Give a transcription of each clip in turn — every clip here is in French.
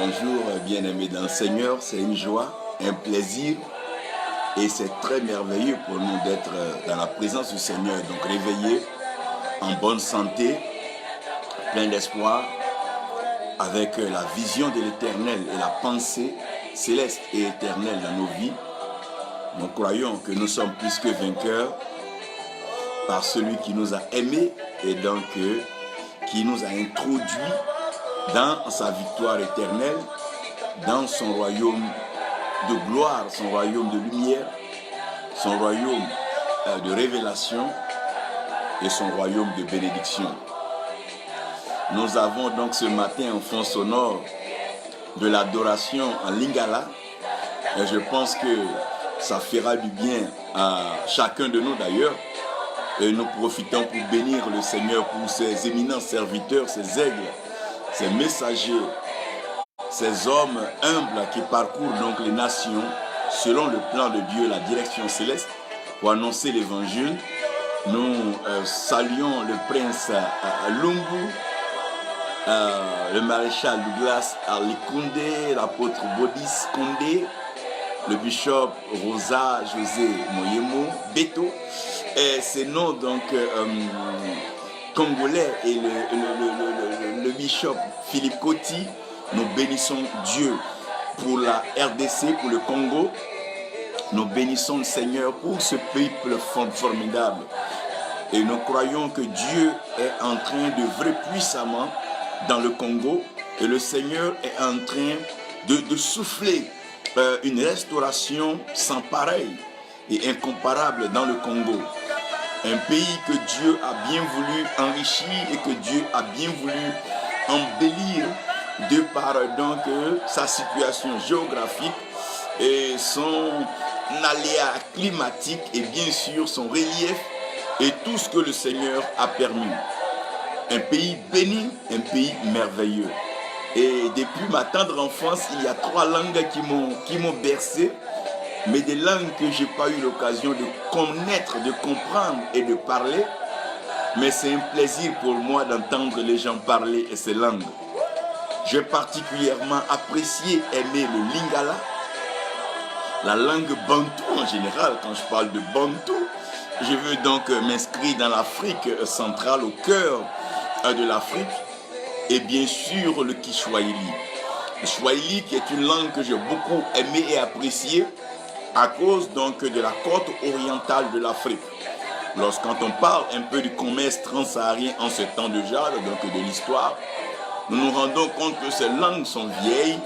Bonjour bien-aimés dans le Seigneur, c'est une joie, un plaisir et c'est très merveilleux pour nous d'être dans la présence du Seigneur, donc réveillés, en bonne santé, plein d'espoir, avec la vision de l'éternel et la pensée céleste et éternelle dans nos vies. Nous croyons que nous sommes plus que vainqueurs par celui qui nous a aimés et donc qui nous a introduits dans sa victoire éternelle, dans son royaume de gloire, son royaume de lumière, son royaume de révélation et son royaume de bénédiction. Nous avons donc ce matin en fond sonore de l'adoration en lingala et je pense que ça fera du bien à chacun de nous d'ailleurs. Et nous profitons pour bénir le Seigneur pour ses éminents serviteurs, ses aigles, ces messagers, ces hommes humbles qui parcourent donc les nations selon le plan de Dieu, la direction céleste, pour annoncer l'évangile. Nous saluons le prince Lungu, le maréchal Douglas Alikunde, l'apôtre Bodis Kondé, le bishop Rosa José Moyemo Beto, et ces noms donc congolais et le bishop Philippe Koti. Nous bénissons Dieu pour la RDC, pour le Congo. Nous bénissons le Seigneur pour ce peuple formidable. Et nous croyons que Dieu est en train d'œuvrer puissamment dans le Congo. Et le Seigneur est en train de souffler une restauration sans pareil et incomparable dans le Congo. Un pays que Dieu a bien voulu enrichir et que Dieu a bien voulu embellir de par donc sa situation géographique et son aléa climatique et bien sûr son relief et tout ce que le Seigneur a permis. Un pays béni, un pays merveilleux. Et depuis ma tendre enfance, il y a 3 langues qui m'ont bercé, mais des langues que je n'ai pas eu l'occasion de connaître, de comprendre et de parler. Mais c'est un plaisir pour moi d'entendre les gens parler ces langues. J'ai particulièrement apprécié, aimé le lingala, la langue bantou en général. Quand je parle de bantou, je veux donc m'inscrire dans l'Afrique centrale, au cœur de l'Afrique, et bien sûr le Kiswahili. Le Swahili qui est une langue que j'ai beaucoup aimé et appréciée à cause donc de la côte orientale de l'Afrique. Lorsqu'on parle un peu du commerce transsaharien en ce temps de jade, donc de l'histoire, nous nous rendons compte que ces langues sont vieilles,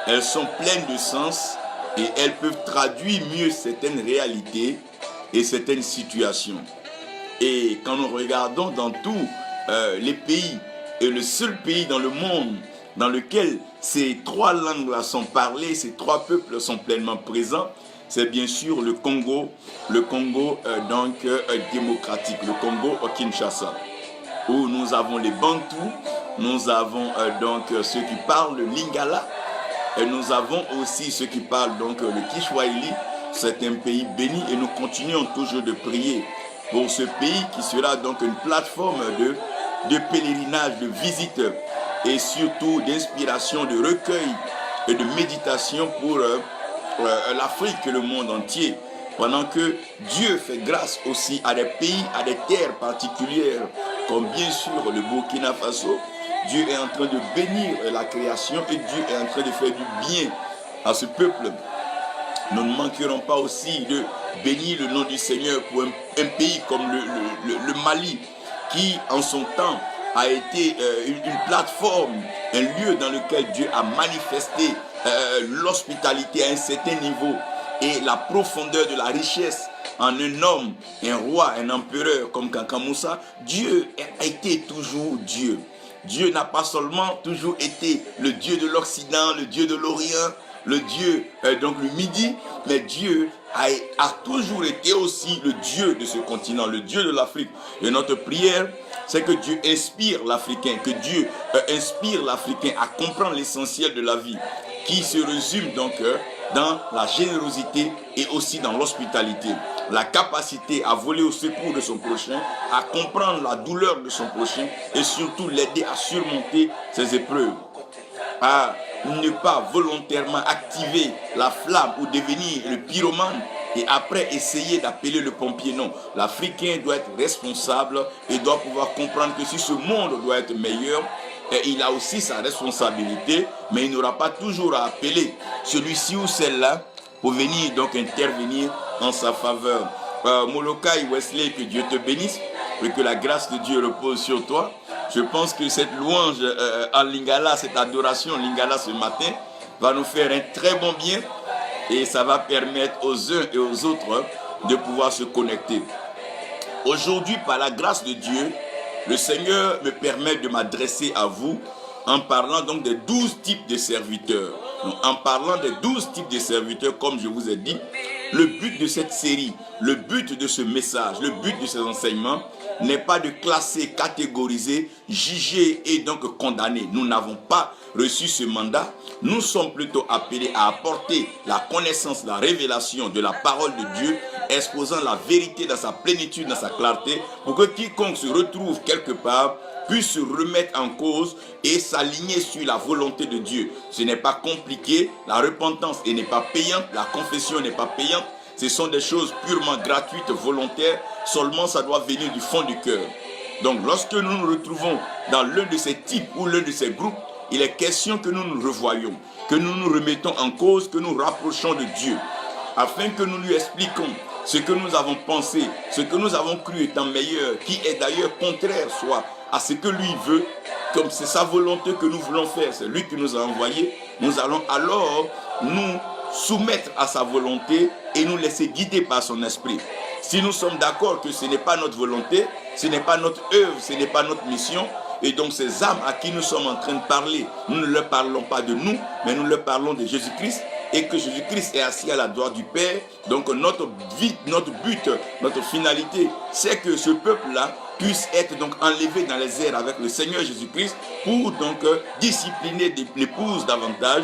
elles sont pleines de sens et elles peuvent traduire mieux certaines réalités et certaines situations. Et quand nous regardons dans tous les pays, et le seul pays dans le monde dans lequel ces 3 langues-là sont parlées, ces 3 peuples sont pleinement présents, c'est bien sûr le Congo démocratique, le Congo au Kinshasa, où nous avons les Bantous, nous avons donc ceux qui parlent le lingala, et nous avons aussi ceux qui parlent donc le Kiswahili. C'est un pays béni et nous continuons toujours de prier pour ce pays qui sera donc une plateforme de pèlerinage, de visite et surtout d'inspiration, de recueil et de méditation pour l'Afrique et le monde entier. Pendant que Dieu fait grâce aussi à des pays, à des terres particulières, comme bien sûr le Burkina Faso. Dieu est en train de bénir la création et Dieu est en train de faire du bien à ce peuple. Nous ne manquerons pas aussi de bénir le nom du Seigneur pour un pays comme le Mali, qui en son temps a été une plateforme, un lieu dans lequel Dieu a manifesté l'hospitalité à un certain niveau et la profondeur de la richesse en un homme, un roi, un empereur comme Kanka Moussa. Dieu a été toujours Dieu. Dieu n'a pas seulement toujours été le Dieu de l'Occident, le Dieu de l'Orient, le Dieu donc le Midi, mais Dieu a toujours été aussi le Dieu de ce continent, le Dieu de l'Afrique. Et notre prière, c'est que Dieu inspire l'Africain, que Dieu inspire l'Africain à comprendre l'essentiel de la vie, qui se résume donc dans la générosité et aussi dans l'hospitalité. La capacité à voler au secours de son prochain, à comprendre la douleur de son prochain et surtout l'aider à surmonter ses épreuves. ne pas volontairement activer la flamme ou devenir le pyromane et après essayer d'appeler le pompier. Non, l'Africain doit être responsable et doit pouvoir comprendre que si ce monde doit être meilleur, il a aussi sa responsabilité, mais il n'aura pas toujours à appeler celui-ci ou celle-là pour venir donc intervenir en sa faveur. Molokai Wesley, que Dieu te bénisse et que la grâce de Dieu repose sur toi. Je pense que cette louange en Lingala, cette adoration en Lingala ce matin, va nous faire un très bon bien et ça va permettre aux uns et aux autres de pouvoir se connecter. Aujourd'hui, par la grâce de Dieu, le Seigneur me permet de m'adresser à vous en parlant donc des 12 types de serviteurs. Donc, en parlant des 12 types de serviteurs, comme je vous ai dit, le but de cette série, le but de ce message, le but de ces enseignements n'est pas de classer, catégoriser, juger et donc condamner. Nous n'avons pas reçu ce mandat. Nous sommes plutôt appelés à apporter la connaissance, la révélation de la parole de Dieu, exposant la vérité dans sa plénitude, dans sa clarté, pour que quiconque se retrouve quelque part puisse se remettre en cause et s'aligner sur la volonté de Dieu. Ce n'est pas compliqué, la repentance n'est pas payante, la confession n'est pas payante, ce sont des choses purement gratuites, volontaires, seulement ça doit venir du fond du cœur. Donc lorsque nous nous retrouvons dans l'un de ces types ou l'un de ces groupes, il est question que nous nous revoyons, que nous nous remettons en cause, que nous rapprochons de Dieu, afin que nous lui expliquons ce que nous avons pensé, ce que nous avons cru étant meilleur, qui est d'ailleurs contraire soit à ce que lui veut, comme c'est sa volonté que nous voulons faire, c'est lui qui nous a envoyés, nous allons alors nous soumettre à sa volonté et nous laisser guider par son esprit. Si nous sommes d'accord que ce n'est pas notre volonté, ce n'est pas notre œuvre, ce n'est pas notre mission, et donc ces âmes à qui nous sommes en train de parler, nous ne leur parlons pas de nous, mais nous leur parlons de Jésus-Christ, et que Jésus-Christ est assis à la droite du Père. Donc notre but, notre finalité, c'est que ce peuple-là puisse être donc enlevé dans les airs avec le Seigneur Jésus-Christ pour donc discipliner l'épouse davantage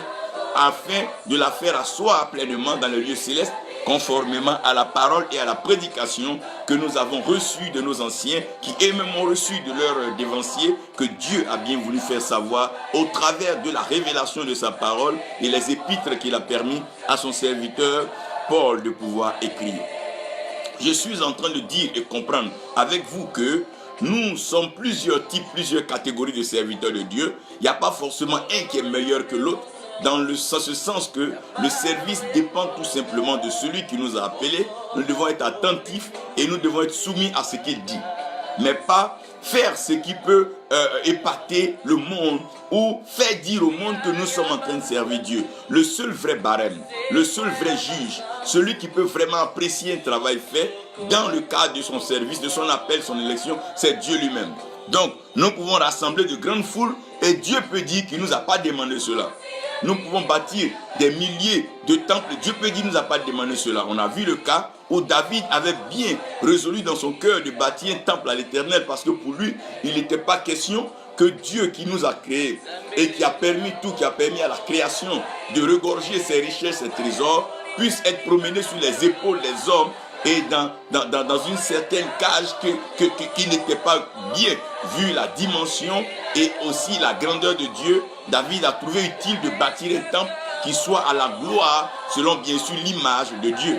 afin de la faire asseoir pleinement dans le lieu céleste conformément à la parole et à la prédication que nous avons reçue de nos anciens qui eux-mêmes ont reçu de leurs dévanciers, que Dieu a bien voulu faire savoir au travers de la révélation de sa parole et les épîtres qu'il a permis à son serviteur Paul de pouvoir écrire. Je suis en train de dire et comprendre avec vous que nous sommes plusieurs types, plusieurs catégories de serviteurs de Dieu. Il n'y a pas forcément un qui est meilleur que l'autre, dans ce sens que le service dépend tout simplement de celui qui nous a appelés. Nous devons être attentifs et nous devons être soumis à ce qu'il dit, mais pas faire ce qui peut épater le monde ou faire dire au monde que nous sommes en train de servir Dieu. Le seul vrai barème, le seul vrai juge, celui qui peut vraiment apprécier un travail fait dans le cadre de son service, de son appel, son élection, c'est Dieu lui-même. Donc, nous pouvons rassembler de grandes foules et Dieu peut dire qu'il ne nous a pas demandé cela. Nous pouvons bâtir des milliers de temples. Dieu peut dire qu'il ne nous a pas demandé cela. On a vu le cas où David avait bien résolu dans son cœur de bâtir un temple à l'Éternel parce que pour lui, il n'était pas question que Dieu qui nous a créés et qui a permis tout, qui a permis à la création de regorger ses richesses, ses trésors, puisse être promené sur les épaules des hommes et dans une certaine cage qui n'était pas bien vu la dimension et aussi la grandeur de Dieu. David a trouvé utile de bâtir un temple qui soit à la gloire selon bien sûr l'image de Dieu.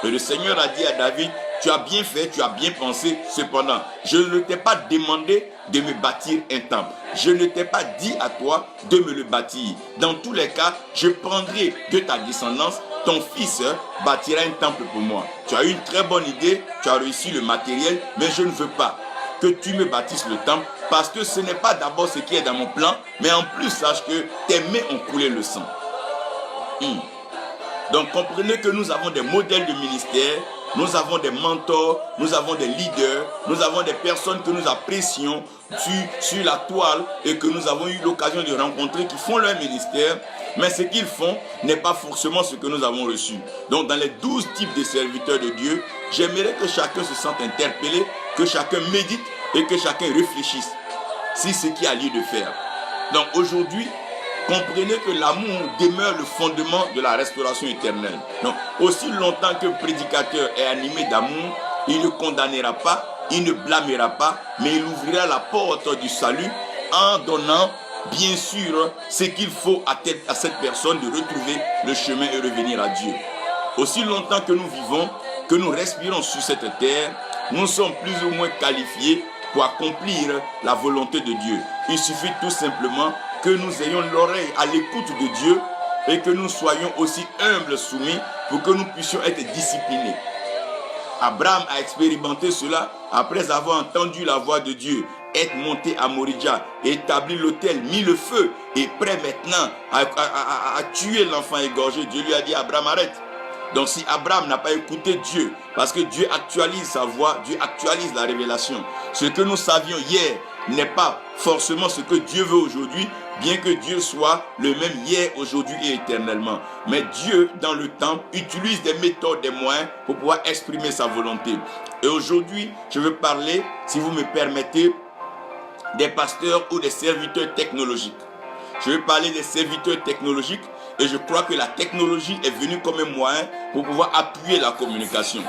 Et le Seigneur a dit à David, tu as bien fait, tu as bien pensé, cependant, je ne t'ai pas demandé de me bâtir un temple. Je ne t'ai pas dit à toi de me le bâtir. Dans tous les cas, je prendrai de ta descendance, ton fils bâtira un temple pour moi. Tu as eu une très bonne idée, tu as réussi le matériel, mais je ne veux pas que tu me bâtisses le temple parce que ce n'est pas d'abord ce qui est dans mon plan, mais en plus sache que tes mains ont coulé le sang. Donc comprenez que nous avons des modèles de ministère, nous avons des mentors, nous avons des leaders, nous avons des personnes que nous apprécions sur la toile et que nous avons eu l'occasion de rencontrer qui font leur ministère, mais ce qu'ils font n'est pas forcément ce que nous avons reçu. Donc dans les 12 types de serviteurs de Dieu, j'aimerais que chacun se sente interpellé, que chacun médite et que chacun réfléchisse si ce qu'il y a lieu de faire. Donc aujourd'hui, comprenez que l'amour demeure le fondement de la restauration éternelle. Donc, aussi longtemps que le prédicateur est animé d'amour, il ne condamnera pas, il ne blâmera pas, mais il ouvrira la porte du salut en donnant bien sûr ce qu'il faut à cette personne de retrouver le chemin et revenir à Dieu. Aussi longtemps que nous vivons, que nous respirons sur cette terre, nous sommes plus ou moins qualifiés pour accomplir la volonté de Dieu. Il suffit tout simplement que nous ayons l'oreille à l'écoute de Dieu et que nous soyons aussi humbles, soumis, pour que nous puissions être disciplinés. Abraham a expérimenté cela après avoir entendu la voix de Dieu, être monté à Moridja, établi l'autel, mis le feu et prêt maintenant à tuer l'enfant égorgé. Dieu lui a dit: Abraham, arrête. Donc si Abraham n'a pas écouté Dieu, parce que Dieu actualise sa voix, Dieu actualise la révélation. Ce que nous savions hier n'est pas forcément ce que Dieu veut aujourd'hui, bien que Dieu soit le même hier, aujourd'hui et éternellement. Mais Dieu, dans le temps, utilise des méthodes, des moyens pour pouvoir exprimer sa volonté. Et aujourd'hui, je veux parler, si vous me permettez, des pasteurs ou des serviteurs technologiques. Je veux parler des serviteurs technologiques et je crois que la technologie est venue comme un moyen pour pouvoir appuyer la communication.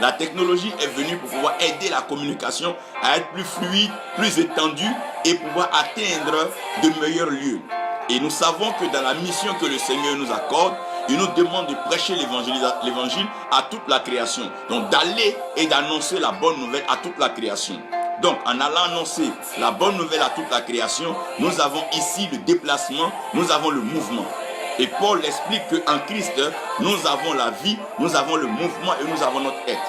La technologie est venue pour pouvoir aider la communication à être plus fluide, plus étendue et pouvoir atteindre de meilleurs lieux. Et nous savons que dans la mission que le Seigneur nous accorde, il nous demande de prêcher l'évangile à toute la création. Donc d'aller et d'annoncer la bonne nouvelle à toute la création. Donc, en allant annoncer la bonne nouvelle à toute la création, nous avons ici le déplacement, nous avons le mouvement. Et Paul explique qu'en Christ, nous avons la vie, nous avons le mouvement et nous avons notre être.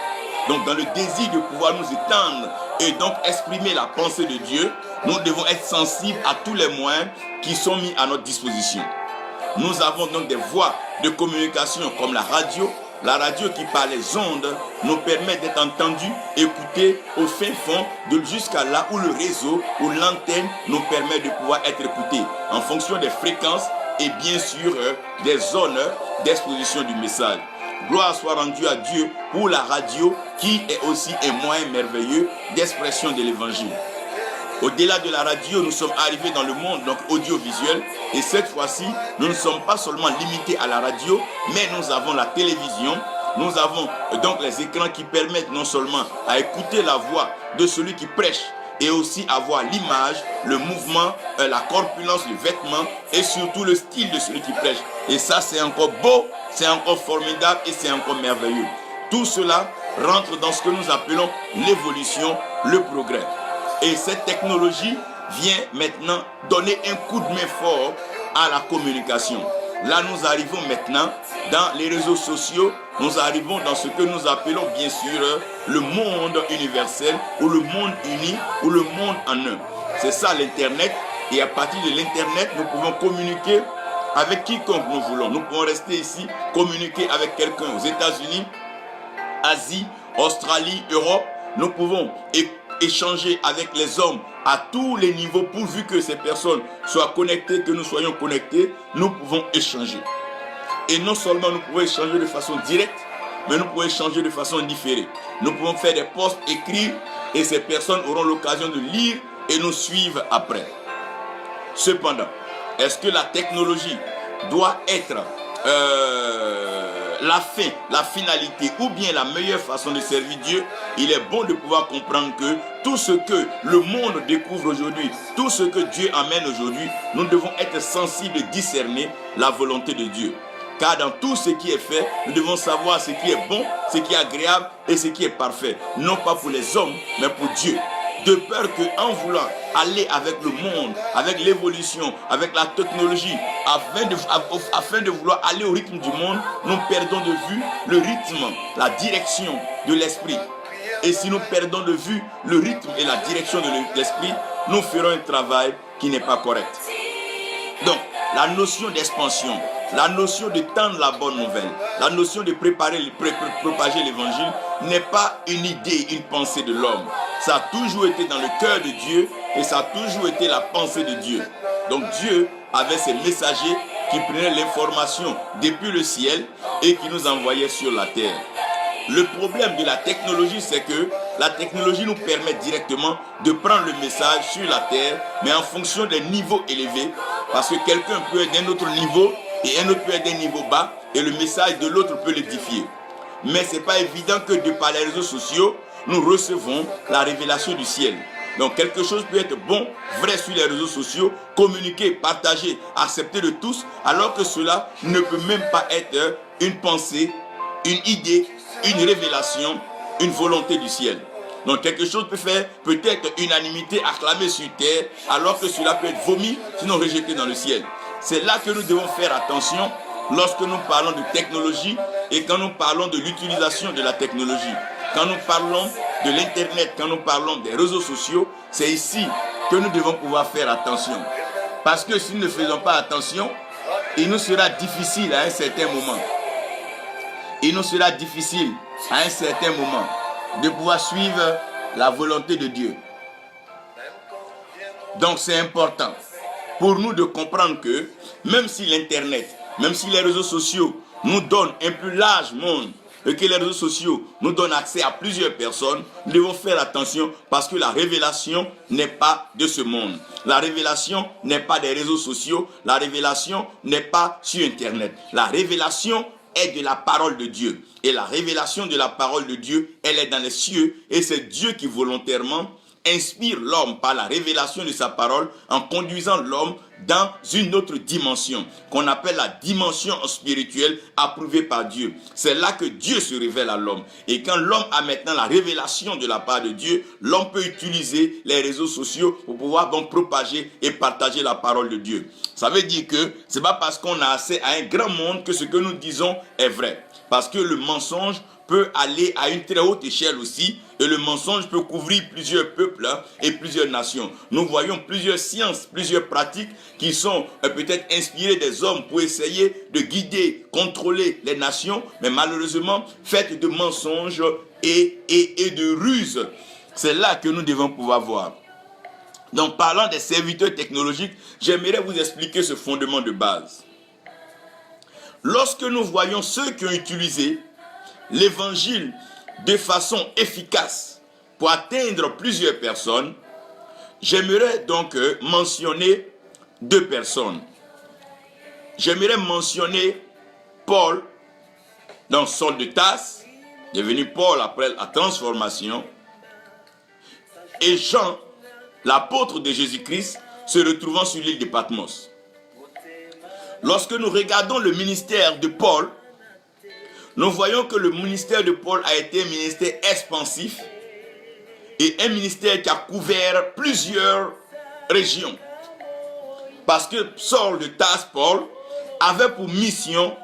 Donc, dans le désir de pouvoir nous étendre et donc exprimer la pensée de Dieu, nous devons être sensibles à tous les moyens qui sont mis à notre disposition. Nous avons donc des voies de communication comme la radio. La radio qui par les ondes nous permet d'être entendus, écoutés au fin fond, jusqu'à là où le réseau ou l'antenne nous permet de pouvoir être écoutés en fonction des fréquences et bien sûr des zones d'exposition du message. Gloire soit rendue à Dieu pour la radio qui est aussi un moyen merveilleux d'expression de l'évangile. Au-delà de la radio, nous sommes arrivés dans le monde donc audiovisuel et cette fois-ci, nous ne sommes pas seulement limités à la radio, mais nous avons la télévision, nous avons donc les écrans qui permettent non seulement à écouter la voix de celui qui prêche et aussi avoir l'image, le mouvement, la corpulence, le vêtement et surtout le style de celui qui prêche. Et ça, c'est encore beau, c'est encore formidable et c'est encore merveilleux. Tout cela rentre dans ce que nous appelons l'évolution, le progrès. Et cette technologie vient maintenant donner un coup de main fort à la communication. Là, nous arrivons maintenant dans les réseaux sociaux, nous arrivons dans ce que nous appelons bien sûr le monde universel ou le monde uni ou le monde en un. C'est ça l'Internet et à partir de l'Internet, nous pouvons communiquer avec quiconque nous voulons. Nous pouvons rester ici, communiquer avec quelqu'un aux États-Unis, Asie, Australie, Europe. Nous pouvons échanger avec les hommes à tous les niveaux pourvu que ces personnes soient connectées, que nous soyons connectés, nous pouvons échanger. Et non seulement nous pouvons échanger de façon directe, mais nous pouvons échanger de façon différée. Nous pouvons faire des posts écrits et ces personnes auront l'occasion de lire et nous suivre après. Cependant, est-ce que la technologie doit être la fin, la finalité ou bien la meilleure façon de servir Dieu? Il est bon de pouvoir comprendre que tout ce que le monde découvre aujourd'hui, tout ce que Dieu amène aujourd'hui, nous devons être sensibles et discerner la volonté de Dieu. Car dans tout ce qui est fait, nous devons savoir ce qui est bon, ce qui est agréable et ce qui est parfait. Non pas pour les hommes, mais pour Dieu. De peur qu'en voulant aller avec le monde, avec l'évolution, avec la technologie, afin de vouloir aller au rythme du monde, nous perdons de vue le rythme, la direction de l'esprit. Et si nous perdons de vue le rythme et la direction de l'esprit, nous ferons un travail qui n'est pas correct. Donc, la notion d'expansion, la notion de tendre la bonne nouvelle, la notion de propager l'évangile n'est pas une idée, une pensée de l'homme. Ça a toujours été dans le cœur de Dieu et ça a toujours été la pensée de Dieu. Donc Dieu avait ses messagers qui prenaient l'information depuis le ciel et qui nous envoyaient sur la terre. Le problème de la technologie, c'est que la technologie nous permet directement de prendre le message sur la terre, mais en fonction des niveaux élevés, parce que quelqu'un peut être d'un autre niveau et un autre peut être d'un niveau bas, et le message de l'autre peut l'édifier. Mais ce n'est pas évident que de par les réseaux sociaux, nous recevons la révélation du ciel. Donc quelque chose peut être bon, vrai sur les réseaux sociaux, communiqué, partagé, accepté de tous, alors que cela ne peut même pas être une pensée, une idée, une révélation, une volonté du ciel. Donc quelque chose peut faire peut-être unanimité acclamée sur terre, alors que cela peut être vomi, sinon rejeté dans le ciel. C'est là que nous devons faire attention lorsque nous parlons de technologie et quand nous parlons de l'utilisation de la technologie. Quand nous parlons de l'Internet, quand nous parlons des réseaux sociaux, c'est ici que nous devons pouvoir faire attention. Parce que si nous ne faisons pas attention, il nous sera difficile à un certain moment. Il nous sera difficile à un certain moment de pouvoir suivre la volonté de Dieu. Donc c'est important pour nous de comprendre que même si l'Internet, même si les réseaux sociaux nous donnent un plus large monde et que les réseaux sociaux nous donnent accès à plusieurs personnes, nous devons faire attention parce que la révélation n'est pas de ce monde. La révélation n'est pas des réseaux sociaux, la révélation n'est pas sur Internet. La révélation est de la parole de Dieu. Et la révélation de la parole de Dieu, elle est dans les cieux et c'est Dieu qui volontairement inspire l'homme par la révélation de sa parole en conduisant l'homme dans une autre dimension qu'on appelle la dimension spirituelle approuvée par Dieu. C'est là que Dieu se révèle à l'homme. Et quand l'homme a maintenant la révélation de la part de Dieu, l'homme peut utiliser les réseaux sociaux pour pouvoir donc propager et partager la parole de Dieu. Ça veut dire que ce n'est pas parce qu'on a accès à un grand monde que ce que nous disons est vrai. Parce que le mensonge peut aller à une très haute échelle aussi, et le mensonge peut couvrir plusieurs peuples et plusieurs nations. Nous voyons plusieurs sciences, plusieurs pratiques qui sont peut-être inspirées des hommes pour essayer de guider, contrôler les nations, mais malheureusement faites de mensonges et de ruses. C'est là que nous devons pouvoir voir. Donc parlant des serviteurs technologiques, j'aimerais vous expliquer ce fondement de base. Lorsque nous voyons ceux qui ont utilisé l'évangile de façon efficace pour atteindre plusieurs personnes, j'aimerais donc mentionner deux personnes. J'aimerais mentionner Paul, dans Saul de Tarse, devenu Paul après la transformation, et Jean, l'apôtre de Jésus-Christ, se retrouvant sur l'île de Patmos. Lorsque nous regardons le ministère de Paul, nous voyons que le ministère de Paul a été un ministère expansif et un ministère qui a couvert plusieurs régions. Parce que Saul de Tarse, Paul, avait pour mission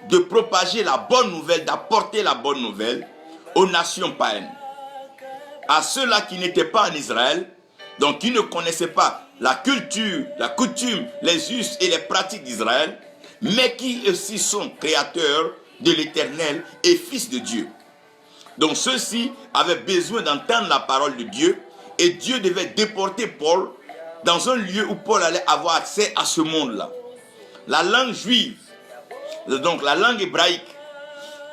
de propager la bonne nouvelle, d'apporter la bonne nouvelle aux nations païennes. À ceux-là qui n'étaient pas en Israël, donc qui ne connaissaient pas la culture, la coutume, les us et les pratiques d'Israël, mais qui aussi sont créateurs de l'Éternel et fils de Dieu. Donc ceux-ci avaient besoin d'entendre la parole de Dieu et Dieu devait déporter Paul dans un lieu où Paul allait avoir accès à ce monde-là. La langue juive, donc la langue hébraïque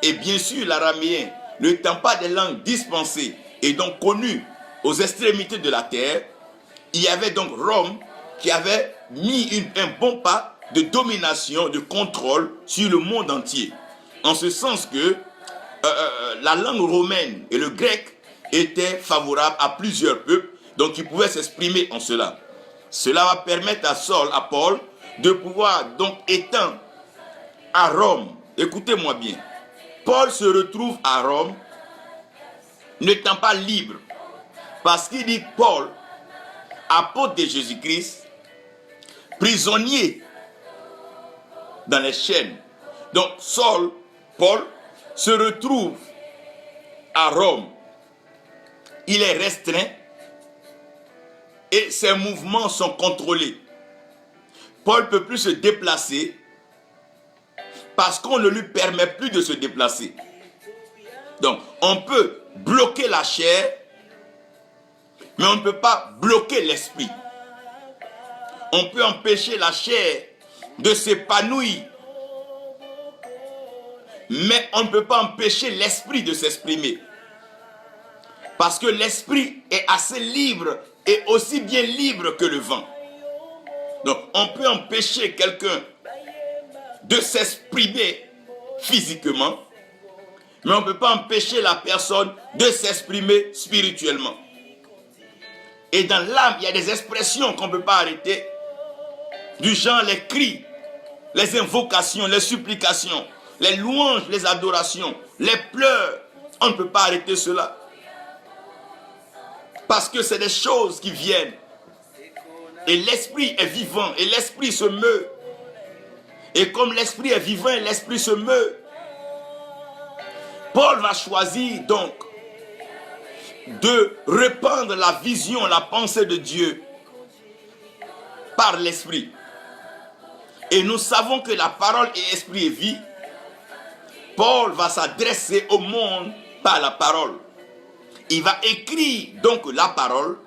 et bien sûr l'araméen, n'étant pas des langues dispensées et donc connues aux extrémités de la terre, il y avait donc Rome qui avait mis un bon pas de domination, de contrôle sur le monde entier. En ce sens que la langue romaine et le grec étaient favorables à plusieurs peuples, donc ils pouvaient s'exprimer en cela. Cela va permettre à Saul, à Paul, de pouvoir donc étant à Rome. Écoutez-moi bien. Paul se retrouve à Rome, n'étant pas libre. Parce qu'il dit Paul, apôtre de Jésus-Christ, prisonnier dans les chaînes. Donc Saul, Paul, se retrouve à Rome. Il est restreint et ses mouvements sont contrôlés. Paul ne peut plus se déplacer parce qu'on ne lui permet plus de se déplacer. Donc, on peut bloquer la chair, mais on ne peut pas bloquer l'esprit. On peut empêcher la chair de s'épanouir, mais on ne peut pas empêcher l'esprit de s'exprimer. Parce que l'esprit est assez libre et aussi bien libre que le vent. Donc, on peut empêcher quelqu'un de s'exprimer physiquement, mais on ne peut pas empêcher la personne de s'exprimer spirituellement. Et dans l'âme, il y a des expressions qu'on ne peut pas arrêter. Du genre les cris, les invocations, les supplications, les louanges, les adorations, les pleurs. On ne peut pas arrêter cela. Parce que c'est des choses qui viennent. Et l'esprit est vivant et l'esprit se meut. Et comme l'esprit est vivant et l'esprit se meut, Paul va choisir donc de répandre la vision, la pensée de Dieu par l'esprit. Et nous savons que la parole est esprit et vie. Paul va s'adresser au monde par la parole. Il va écrire donc la parole,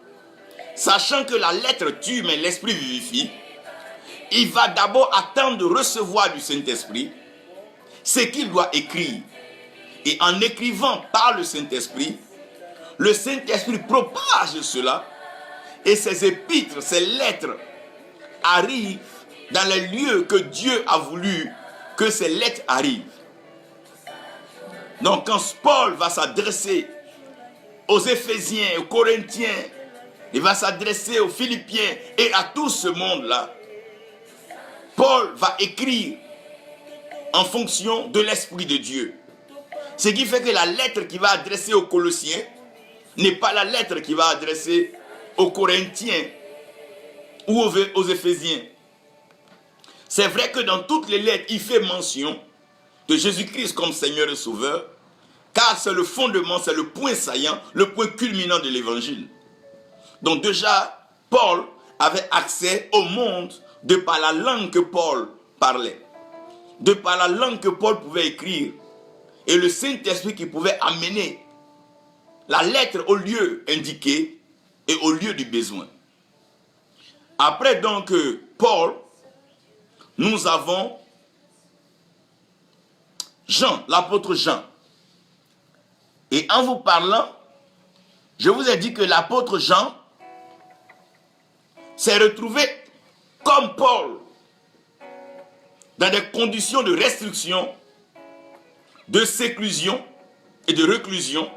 sachant que la lettre tue mais l'esprit vivifie. Il va d'abord attendre de recevoir du Saint-Esprit ce qu'il doit écrire. Et en écrivant par le Saint-Esprit propage cela. Et ces épîtres, ces lettres arrivent dans les lieux que Dieu a voulu que ces lettres arrivent. Donc quand Paul va s'adresser aux Éphésiens, aux Corinthiens, il va s'adresser aux Philippiens et à tout ce monde-là, Paul va écrire en fonction de l'Esprit de Dieu. Ce qui fait que la lettre qu'il va adresser aux Colossiens n'est pas la lettre qu'il va adresser aux Corinthiens ou aux Éphésiens. C'est vrai que dans toutes les lettres, il fait mention de Jésus-Christ comme Seigneur et Sauveur, car c'est le fondement, c'est le point saillant, le point culminant de l'Évangile. Donc déjà, Paul avait accès au monde de par la langue que Paul parlait, de par la langue que Paul pouvait écrire, et le Saint-Esprit qui pouvait amener la lettre au lieu indiqué et au lieu du besoin. Après donc Paul, nous avons Jean, l'apôtre Jean. Et en vous parlant, je vous ai dit que l'apôtre Jean s'est retrouvé comme Paul dans des conditions de restriction, de séclusion et de reclusion.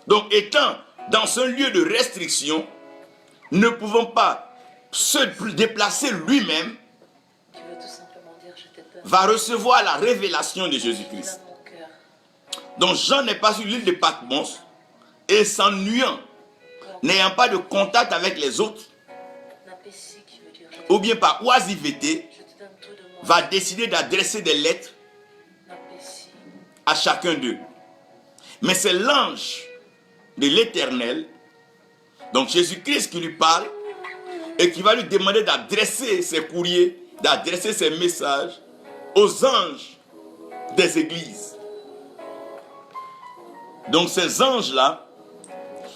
Donc étant dans ce lieu de restriction, ne pouvant pas se déplacer lui-même, va recevoir la révélation de Jésus-Christ. Donc Jean n'est pas sur l'île de Patmos et s'ennuyant, n'ayant pas de contact avec les autres, ou bien par oisiveté, va décider d'adresser des lettres à chacun d'eux. Mais c'est l'ange de l'Éternel, donc Jésus-Christ, qui lui parle et qui va lui demander d'adresser ses courriers, d'adresser ses messages aux anges des églises. Donc ces anges-là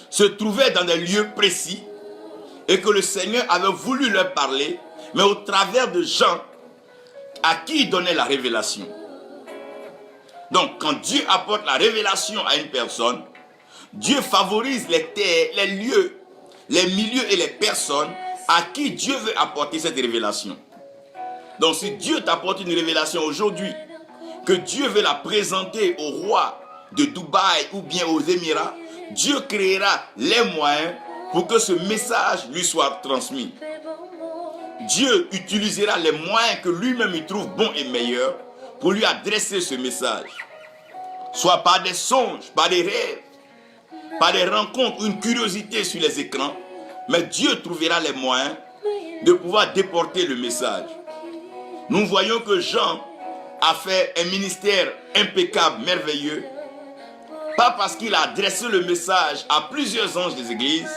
se trouvaient dans des lieux précis et que le Seigneur avait voulu leur parler, mais au travers de Jean, à qui il donnait la révélation. Donc quand Dieu apporte la révélation à une personne, Dieu favorise les terres, les lieux, les milieux et les personnes à qui Dieu veut apporter cette révélation. Donc si Dieu t'apporte une révélation aujourd'hui, que Dieu veut la présenter au roi de Dubaï ou bien aux Émirats, Dieu créera les moyens pour que ce message lui soit transmis. Dieu utilisera les moyens que lui-même il trouve bons et meilleurs pour lui adresser ce message. Soit par des songes, par des rêves, par des rencontres, une curiosité sur les écrans, mais Dieu trouvera les moyens de pouvoir déporter le message. Nous voyons que Jean a fait un ministère impeccable, merveilleux, pas parce qu'il a adressé le message à plusieurs anges des églises,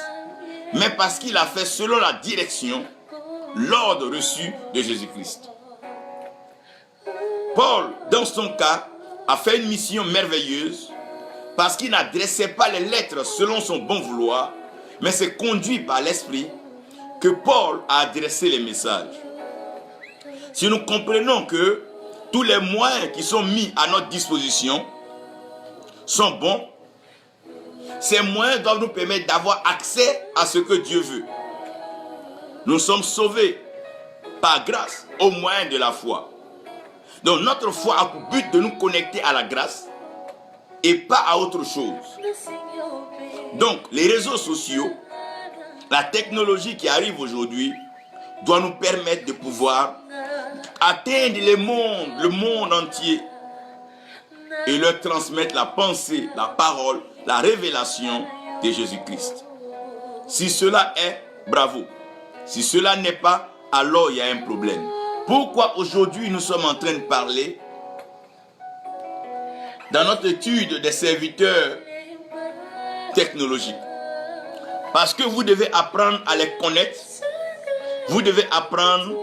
mais parce qu'il a fait selon la direction, l'ordre reçu de Jésus-Christ. Paul, dans son cas, a fait une mission merveilleuse parce qu'il n'adressait pas les lettres selon son bon vouloir, mais c'est conduit par l'Esprit que Paul a adressé les messages. Si nous comprenons que tous les moyens qui sont mis à notre disposition sont bons, ces moyens doivent nous permettre d'avoir accès à ce que Dieu veut. Nous sommes sauvés par grâce au moyen de la foi. Donc notre foi a pour but de nous connecter à la grâce et pas à autre chose. Donc les réseaux sociaux, La technologie qui arrive aujourd'hui doit nous permettre de pouvoir atteindre le monde entier et leur transmettre la pensée, la parole, la révélation de Jésus-Christ. Si cela est, bravo. Si cela n'est pas, alors il y a un problème. Pourquoi aujourd'hui nous sommes en train de parler dans notre étude des serviteurs technologiques? Parce que vous devez apprendre à les connaître. Vous devez apprendre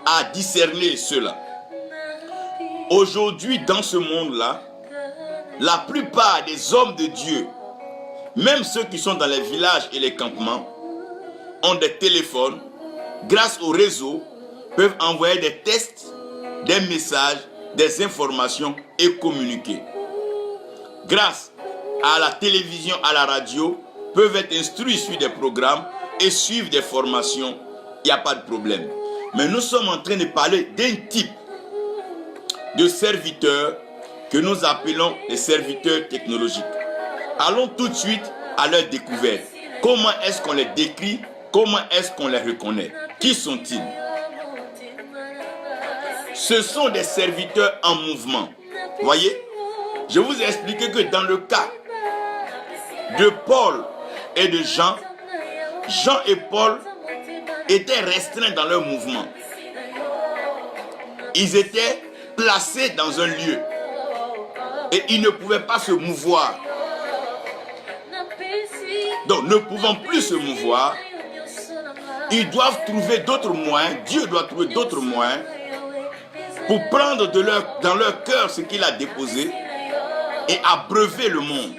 à discerner cela. Aujourd'hui, dans ce monde-là, la plupart des hommes de Dieu, même ceux qui sont dans les villages et les campements, ont des téléphones, grâce au réseau, peuvent envoyer des textes, des messages, des informations et communiquer. Grâce à la télévision, à la radio, peuvent être instruits sur des programmes et suivre des formations. Il n'y a pas de problème. Mais nous sommes en train de parler d'un type de serviteurs que nous appelons les serviteurs technologiques. Allons tout de suite à leur découverte. Comment est-ce qu'on les décrit? Comment est-ce qu'on les reconnaît? Qui sont-ils? Ce sont des serviteurs en mouvement. Voyez, je vous ai expliqué que dans le cas de Paul et de Jean, Jean et Paul étaient restreints dans leur mouvement. Ils étaient placés dans un lieu et ils ne pouvaient pas se mouvoir. Donc, ne pouvant plus se mouvoir, ils doivent trouver d'autres moyens, Dieu doit trouver d'autres moyens pour prendre dans leur cœur ce qu'il a déposé et abreuver le monde.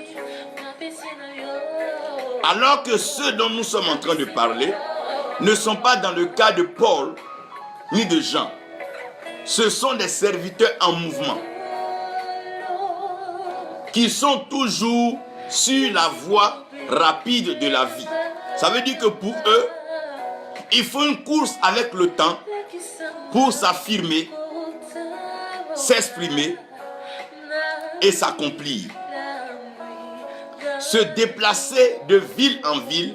Alors que ceux dont nous sommes en train de parler ne sont pas dans le cas de Paul ni de Jean. Ce sont des serviteurs en mouvement qui sont toujours sur la voie rapide de la vie. Ça veut dire que pour eux, il faut une course avec le temps pour s'affirmer, s'exprimer et s'accomplir. Se déplacer de ville en ville,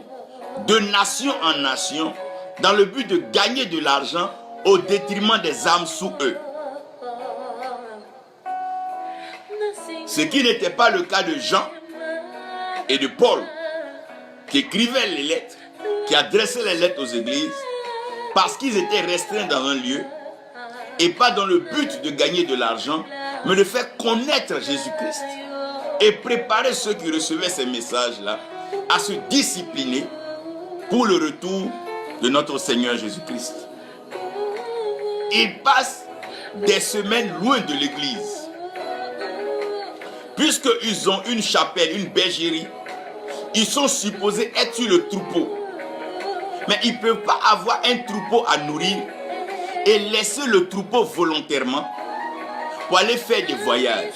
de nation en nation, dans le but de gagner de l'argent au détriment des âmes sous eux. Ce qui n'était pas le cas de Jean et de Paul, qui écrivaient les lettres, qui adressaient les lettres aux églises, parce qu'ils étaient restreints dans un lieu, et pas dans le but de gagner de l'argent, mais de faire connaître Jésus-Christ, et préparer ceux qui recevaient ces messages-là à se discipliner pour le retour de notre Seigneur Jésus-Christ. Ils passent des semaines loin de l'église. Puisqu'ils ont une chapelle, une bergerie, ils sont supposés être sur le troupeau. Mais ils ne peuvent pas avoir un troupeau à nourrir et laisser le troupeau volontairement pour aller faire des voyages.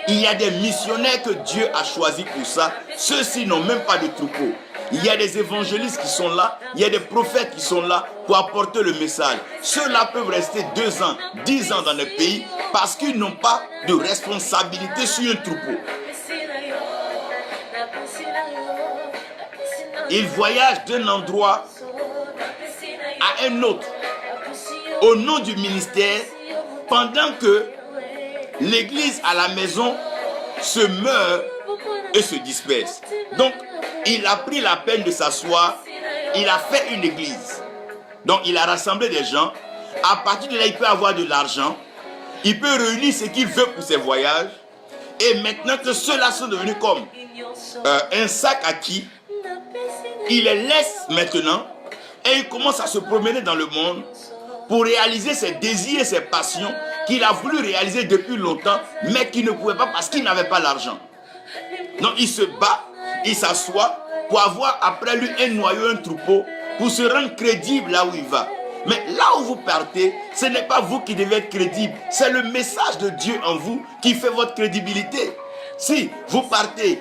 Il y a des missionnaires que Dieu a choisis pour ça. Ceux-ci n'ont même pas de troupeau. Il y a des évangélistes qui sont là. Il y a des prophètes qui sont là pour apporter le message. Ceux-là peuvent rester 2 ans, 10 ans dans le pays parce qu'ils n'ont pas de responsabilité sur un troupeau. Ils voyagent d'un endroit à un autre au nom du ministère pendant que l'église à la maison se meurt et se disperse. Donc, il a pris la peine de s'asseoir, il a fait une église. Donc, il a rassemblé des gens. À partir de là, il peut avoir de l'argent. Il peut réunir ce qu'il veut pour ses voyages. Et maintenant que ceux-là sont devenus comme un sac à qui, il les laisse maintenant et il commence à se promener dans le monde pour réaliser ses désirs et ses passions qu'il a voulu réaliser depuis longtemps, mais qu'il ne pouvait pas parce qu'il n'avait pas l'argent. Donc il se bat, il s'assoit pour avoir après lui un noyau, un troupeau, pour se rendre crédible là où il va. Mais là où vous partez, ce n'est pas vous qui devez être crédible, c'est le message de Dieu en vous qui fait votre crédibilité. Si vous partez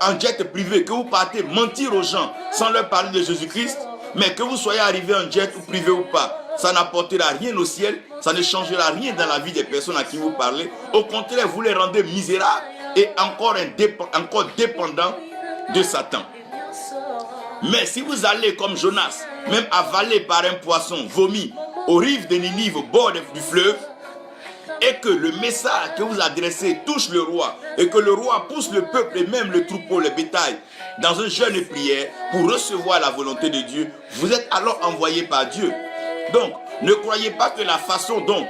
en jet privé, que vous partez mentir aux gens sans leur parler de Jésus-Christ, mais que vous soyez arrivé en jet ou privé ou pas, ça n'apportera rien au ciel, ça ne changera rien dans la vie des personnes à qui vous parlez. Au contraire, vous les rendez misérables et encore dépendants de Satan. Mais si vous allez comme Jonas, même avalé par un poisson, vomi, aux rives de Ninive, au bord du fleuve, et que le message que vous adressez touche le roi, et que le roi pousse le peuple et même le troupeau, le bétail, dans un jeûne et prière pour recevoir la volonté de Dieu, vous êtes alors envoyé par Dieu. Donc, ne croyez pas que la façon dont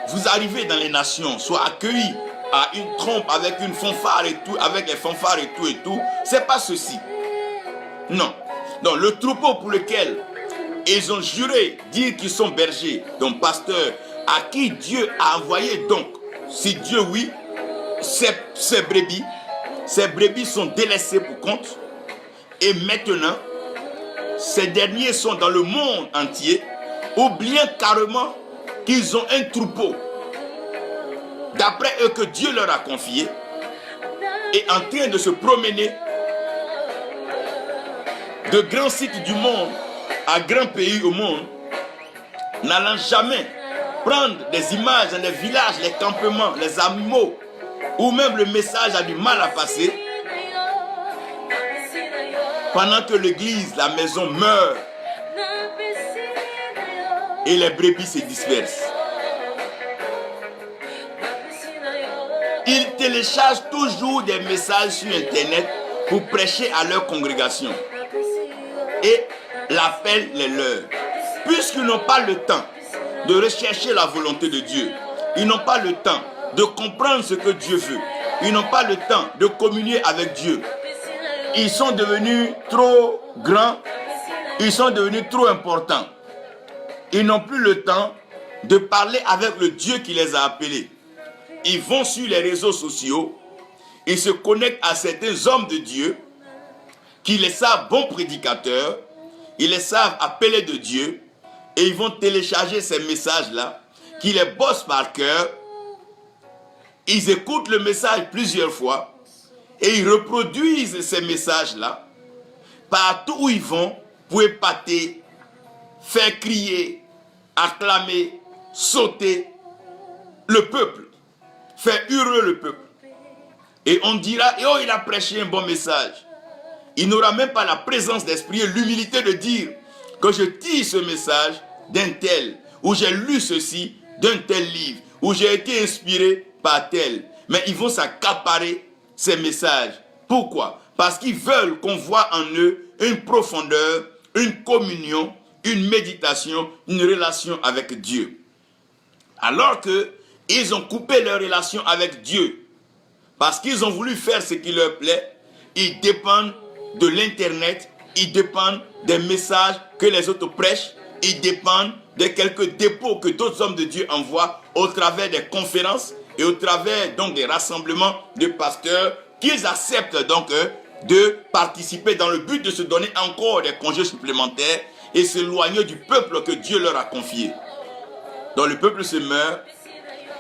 vous arrivez dans les nations soit accueillie à une trompe avec une fanfare et tout, avec les fanfares et tout, c'est pas ceci. Non. Donc, le troupeau pour lequel ils ont juré dire qu'ils sont bergers, donc pasteurs, à qui Dieu a envoyé donc, si Dieu oui, ces brebis sont délaissées pour compte, et maintenant, ces derniers sont dans le monde entier, oubliant carrément qu'ils ont un troupeau, d'après eux que Dieu leur a confié, et en train de se promener de grands sites du monde à grands pays au monde, n'allant jamais prendre des images dans les villages, les campements, les animaux, où même le message a du mal à passer, pendant que l'église, la maison meurt et les brebis se dispersent. Ils téléchargent toujours des messages sur Internet pour prêcher à leur congrégation. Et l'appel les leurs. Puisqu'ils n'ont pas le temps de rechercher la volonté de Dieu, ils n'ont pas le temps de comprendre ce que Dieu veut, ils n'ont pas le temps de communier avec Dieu. Ils sont devenus trop grands, ils sont devenus trop importants. Ils n'ont plus le temps de parler avec le Dieu qui les a appelés. Ils vont sur les réseaux sociaux, ils se connectent à certains hommes de Dieu qui les savent bons prédicateurs, ils les savent appeler de Dieu, et ils vont télécharger ces messages-là, qui les bossent par cœur. Ils écoutent le message plusieurs fois, et ils reproduisent ces messages-là, partout où ils vont, pour épater, faire crier, acclamer, sauter le peuple, faire hurler le peuple. Et on dira, oh, il a prêché un bon message. Il n'aura même pas la présence d'esprit et l'humilité de dire que je tire ce message d'un tel, ou j'ai lu ceci d'un tel livre, ou j'ai été inspiré par tel. Mais ils vont s'accaparer ces messages. Pourquoi? Parce qu'ils veulent qu'on voit en eux une profondeur, une communion, une méditation, une relation avec Dieu. Alors qu'ils ont coupé leur relation avec Dieu, parce qu'ils ont voulu faire ce qui leur plaît, ils dépendent de l'internet, ils dépendent des messages que les autres prêchent, ils dépendent de quelques dépôts que d'autres hommes de Dieu envoient au travers des conférences et au travers donc des rassemblements de pasteurs qu'ils acceptent donc de participer dans le but de se donner encore des congés supplémentaires et s'éloigner du peuple que Dieu leur a confié. Donc le peuple se meurt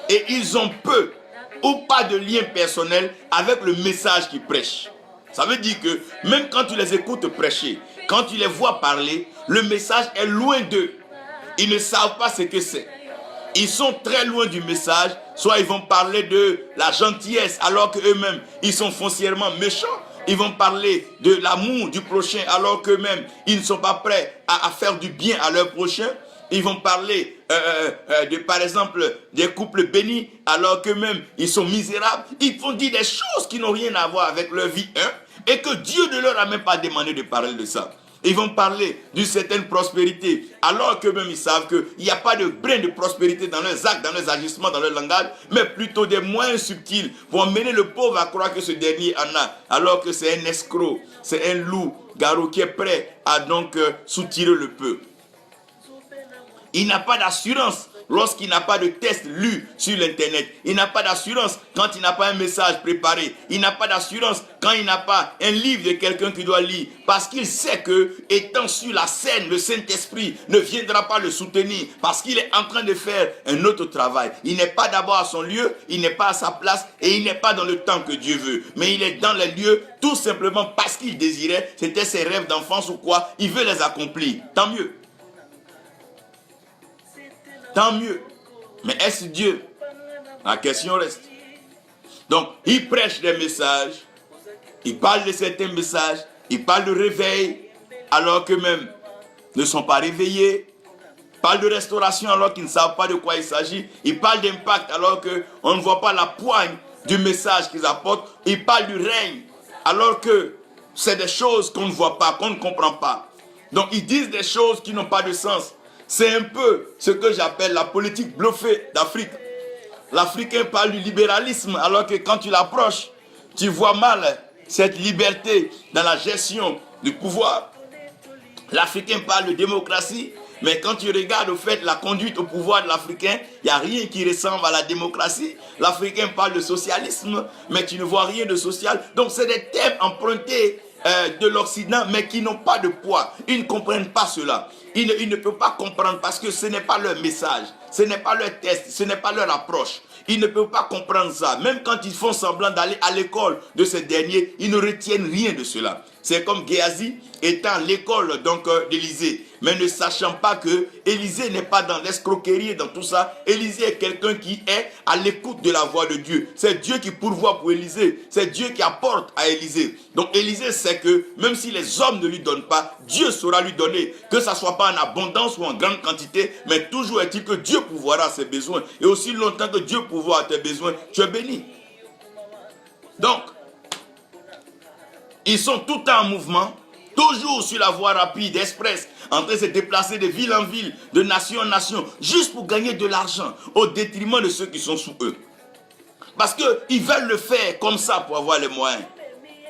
et ils ont peu ou pas de lien personnel avec le message qu'ils prêchent. Ça veut dire que même quand tu les écoutes prêcher, quand tu les vois parler, le message est loin d'eux. Ils ne savent pas ce que c'est. Ils sont très loin du message. Soit ils vont parler de la gentillesse alors qu'eux-mêmes, ils sont foncièrement méchants. Ils vont parler de l'amour du prochain alors qu'eux-mêmes, ils ne sont pas prêts à faire du bien à leur prochain. Ils vont parler, par exemple, des couples bénis alors qu'eux-mêmes, ils sont misérables. Ils vont dire des choses qui n'ont rien à voir avec leur vie, hein, et que Dieu ne leur a même pas demandé de parler de ça. Ils vont parler d'une certaine prospérité, alors qu'eux-mêmes, ils savent qu'il n'y a pas de brin de prospérité dans leurs actes, dans leurs agissements, dans leur langage, mais plutôt des moyens subtils pour emmener le pauvre à croire que ce dernier en a, alors que c'est un escroc, c'est un loup-garou qui est prêt à donc soutirer le peuple. Il n'a pas d'assurance lorsqu'il n'a pas de test lu sur l'internet. Il n'a pas d'assurance quand il n'a pas un message préparé. Il n'a pas d'assurance quand il n'a pas un livre de quelqu'un qui doit lire. Parce qu'il sait que, étant sur la scène, le Saint-Esprit ne viendra pas le soutenir. Parce qu'il est en train de faire un autre travail. Il n'est pas d'abord à son lieu, il n'est pas à sa place et il n'est pas dans le temps que Dieu veut. Mais il est dans les lieux tout simplement parce qu'il désirait. C'était ses rêves d'enfance ou quoi. Il veut les accomplir. Tant mieux. Tant mieux. Mais est-ce Dieu? La question reste. Donc, il prêche des messages, il parle de certains messages, il parle de réveil alors qu'eux-mêmes ne sont pas réveillés. Parlent de restauration alors qu'ils ne savent pas de quoi il s'agit. Ils parlent d'impact alors qu'on ne voit pas la poigne du message qu'ils apportent. Ils parlent du règne alors que c'est des choses qu'on ne voit pas, qu'on ne comprend pas. Donc ils disent des choses qui n'ont pas de sens. C'est un peu ce que j'appelle la politique bluffée d'Afrique. L'Africain parle du libéralisme alors que quand tu l'approches, tu vois mal cette liberté dans la gestion du pouvoir. L'Africain parle de démocratie, mais quand tu regardes au fait la conduite au pouvoir de l'Africain, il n'y a rien qui ressemble à la démocratie. L'Africain parle de socialisme, mais tu ne vois rien de social. Donc c'est des thèmes empruntés de l'Occident, mais qui n'ont pas de poids. Ils ne comprennent pas cela. Ils ne peuvent pas comprendre parce que ce n'est pas leur message, ce n'est pas leur test, ce n'est pas leur approche. Ils ne peuvent pas comprendre ça. Même quand ils font semblant d'aller à l'école de ces derniers, ils ne retiennent rien de cela. C'est comme Géasi étant l'école d'Élysée, mais ne sachant pas que Élysée n'est pas dans l'escroquerie et dans tout ça. Élysée est quelqu'un qui est à l'écoute de la voix de Dieu. C'est Dieu qui pourvoit pour Élysée. C'est Dieu qui apporte à Élysée. Donc Élysée sait que même si les hommes ne lui donnent pas, Dieu saura lui donner. Que ça ne soit pas en abondance ou en grande quantité, mais toujours est-il que Dieu pourvoira à ses besoins. Et aussi longtemps que Dieu pourvoit à tes besoins, tu es béni. Donc, ils sont tout le temps en mouvement, toujours sur la voie rapide, express, en train de se déplacer de ville en ville, de nation en nation, juste pour gagner de l'argent, au détriment de ceux qui sont sous eux. Parce qu'ils veulent le faire comme ça pour avoir les moyens.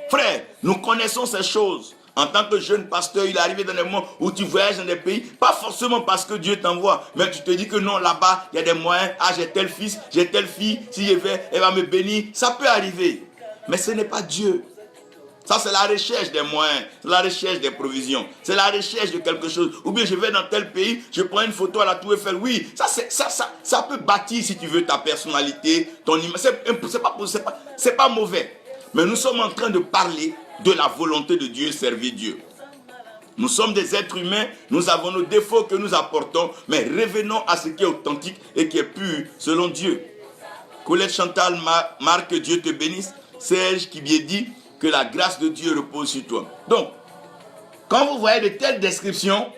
Frère, nous connaissons ces choses. En tant que jeune pasteur, il est arrivé dans des moments où tu voyages dans des pays, pas forcément parce que Dieu t'envoie, mais tu te dis que non, là-bas, il y a des moyens. Ah, j'ai tel fils, j'ai telle fille, si je vais, elle va me bénir. Ça peut arriver, mais ce n'est pas Dieu. Ça, c'est la recherche des moyens, c'est la recherche des provisions, c'est la recherche de quelque chose. Ou bien je vais dans tel pays, je prends une photo à la Tour Eiffel. Oui, ça peut bâtir, si tu veux, ta personnalité, ton image. C'est pas mauvais. Mais nous sommes en train de parler de la volonté de Dieu, servir Dieu. Nous sommes des êtres humains, nous avons nos défauts que nous apportons, mais revenons à ce qui est authentique et qui est pur selon Dieu. Colette Chantal, Marc, que Dieu te bénisse. Serge qui bien dit que la grâce de Dieu repose sur toi. Donc, quand vous voyez de telles descriptions,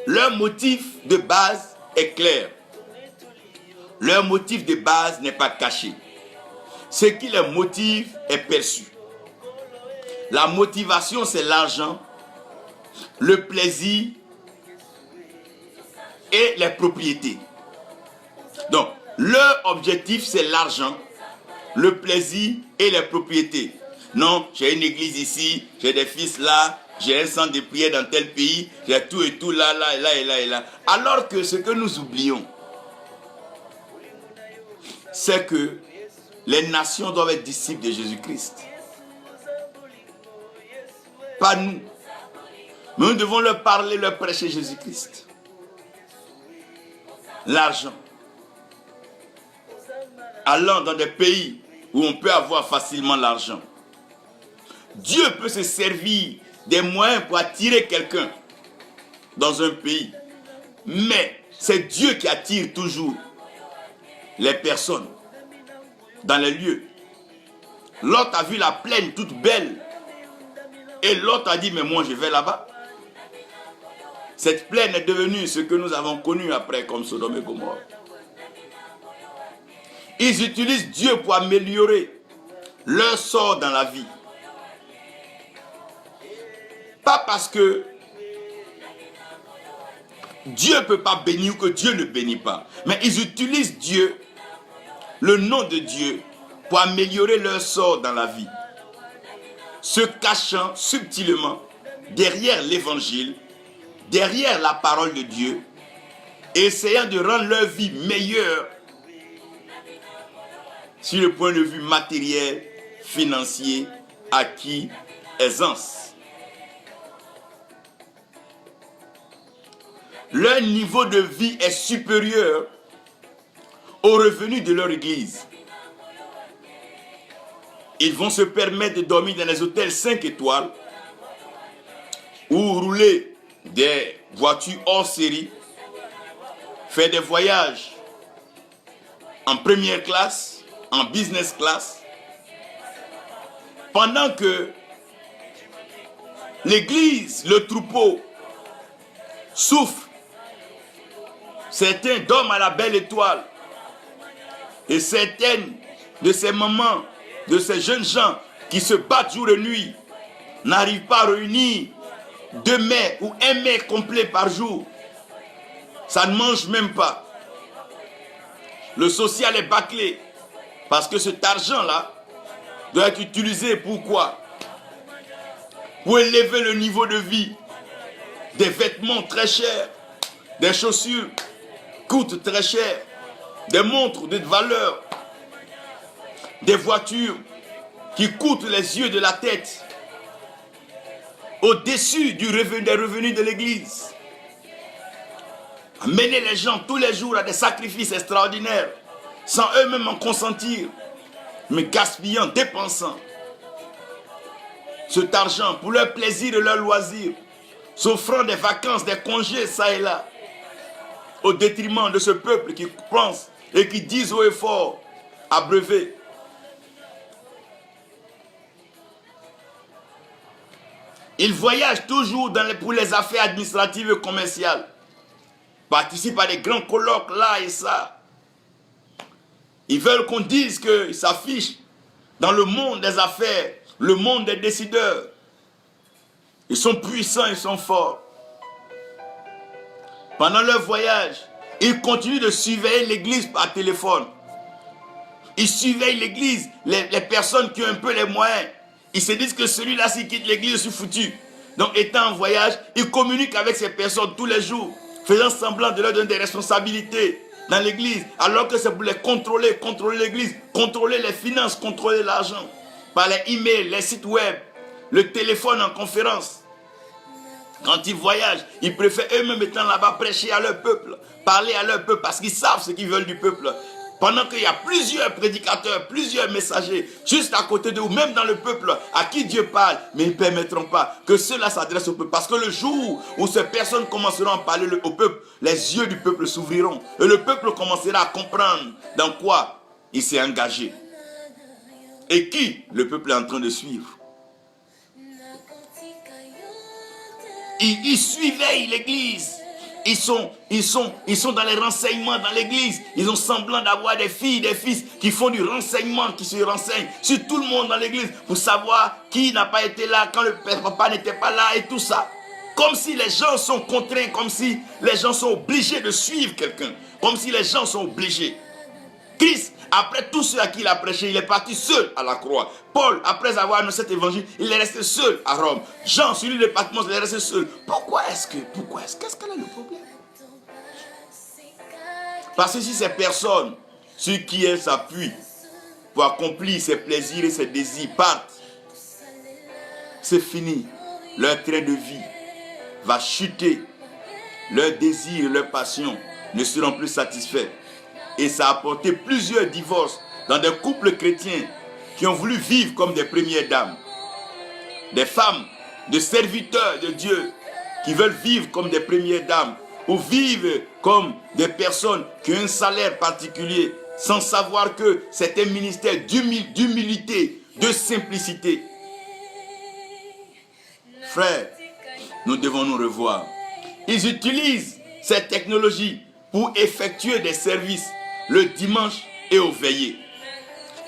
leur motif de base est clair. Leur motif de base n'est pas caché. Ce qui les motive est perçu. La motivation, c'est l'argent, le plaisir et les propriétés. Donc, leur objectif, c'est l'argent, le plaisir et les propriétés. Non, j'ai une église ici, j'ai des fils là, j'ai un centre de prière dans tel pays, j'ai tout et tout là, là, là et là et là. Alors que ce que nous oublions, c'est que les nations doivent être disciples de Jésus-Christ. Pas nous. Mais nous devons leur parler, leur prêcher Jésus-Christ. L'argent. Allant dans des pays où on peut avoir facilement l'argent. Dieu peut se servir des moyens pour attirer quelqu'un dans un pays. Mais c'est Dieu qui attire toujours les personnes dans les lieux. L'autre a vu la plaine toute belle. Et l'autre a dit, mais moi je vais là-bas. Cette plaine est devenue ce que nous avons connu après comme Sodome et Gomorrhe. Ils utilisent Dieu pour améliorer leur sort dans la vie. Pas parce que Dieu ne peut pas bénir ou que Dieu ne bénit pas. Mais ils utilisent Dieu, le nom de Dieu, pour améliorer leur sort dans la vie. Se cachant subtilement derrière l'évangile, derrière la parole de Dieu, essayant de rendre leur vie meilleure sur le point de vue matériel, financier, acquis, aisance. Leur niveau de vie est supérieur aux revenus de leur église. Ils vont se permettre de dormir dans les hôtels 5 étoiles ou rouler des voitures hors série, faire des voyages en première classe, en business class, pendant que l'église, le troupeau, souffre. Certains dorment à la belle étoile. Et certaines de ces mamans, de ces jeunes gens qui se battent jour et nuit, n'arrivent pas à réunir 2 mets ou 1 mets complet par jour. Ça ne mange même pas. Le social est bâclé. Parce que cet argent-là doit être utilisé pour quoi? Pour élever le niveau de vie. Des vêtements très chers, des chaussures coûtent très cher, des montres de valeur, des voitures qui coûtent les yeux de la tête, au-dessus des revenus de l'église. Amener les gens tous les jours à des sacrifices extraordinaires, sans eux-mêmes en consentir, mais gaspillant, dépensant cet argent pour leur plaisir et leur loisir, s'offrant des vacances, des congés, ça et là, au détriment de ce peuple qui pense et qui dit haut et fort, abreuvé. Ils voyagent toujours pour les affaires administratives et commerciales, participent à des grands colloques là et ça. Ils veulent qu'on dise qu'ils s'affichent dans le monde des affaires, le monde des décideurs. Ils sont puissants, ils sont forts. Pendant leur voyage, ils continuent de surveiller l'église par téléphone. Ils surveillent l'église, les personnes qui ont un peu les moyens. Ils se disent que celui-là, s'il quitte l'église, je suis foutu. Donc, étant en voyage, ils communiquent avec ces personnes tous les jours, faisant semblant de leur donner des responsabilités dans l'église, alors que c'est pour les contrôler l'église, contrôler les finances, contrôler l'argent, par les emails, les sites web, le téléphone en conférence. Quand ils voyagent, ils préfèrent eux-mêmes étant là-bas prêcher à leur peuple, parler à leur peuple, parce qu'ils savent ce qu'ils veulent du peuple. Pendant qu'il y a plusieurs prédicateurs, plusieurs messagers, juste à côté d'eux, même dans le peuple, à qui Dieu parle, mais ils ne permettront pas que ceux-là s'adressent au peuple. Parce que le jour où ces personnes commenceront à parler au peuple, les yeux du peuple s'ouvriront. Et le peuple commencera à comprendre dans quoi il s'est engagé. Et qui le peuple est en train de suivre. Ils surveillent l'église. Ils sont dans les renseignements dans l'église. Ils ont semblant d'avoir des filles, des fils qui font du renseignement, qui se renseignent sur tout le monde dans l'église pour savoir qui n'a pas été là quand le papa n'était pas là et tout ça. Comme si les gens sont contraints, comme si les gens sont obligés de suivre quelqu'un. Comme si les gens sont obligés. Christ, après tout ce à qui il a prêché, il est parti seul à la croix. Paul, après avoir annoncé cet évangile, il est resté seul à Rome. Jean, celui de Patmos, il est resté seul. Qu'est-ce qu'elle a le problème? Parce que si ces personnes, sur qui elle s'appuie pour accomplir ses plaisirs et ses désirs, partent, c'est fini. Leur train de vie va chuter. Leurs désirs et leurs passions ne seront plus satisfaits. Et ça a apporté plusieurs divorces dans des couples chrétiens qui ont voulu vivre comme des premières dames. Des femmes, de serviteurs de Dieu qui veulent vivre comme des premières dames ou vivre comme des personnes qui ont un salaire particulier sans savoir que c'est un ministère d'humilité, de simplicité. Frères, nous devons nous revoir. Ils utilisent cette technologie pour effectuer des services le dimanche et au veillées.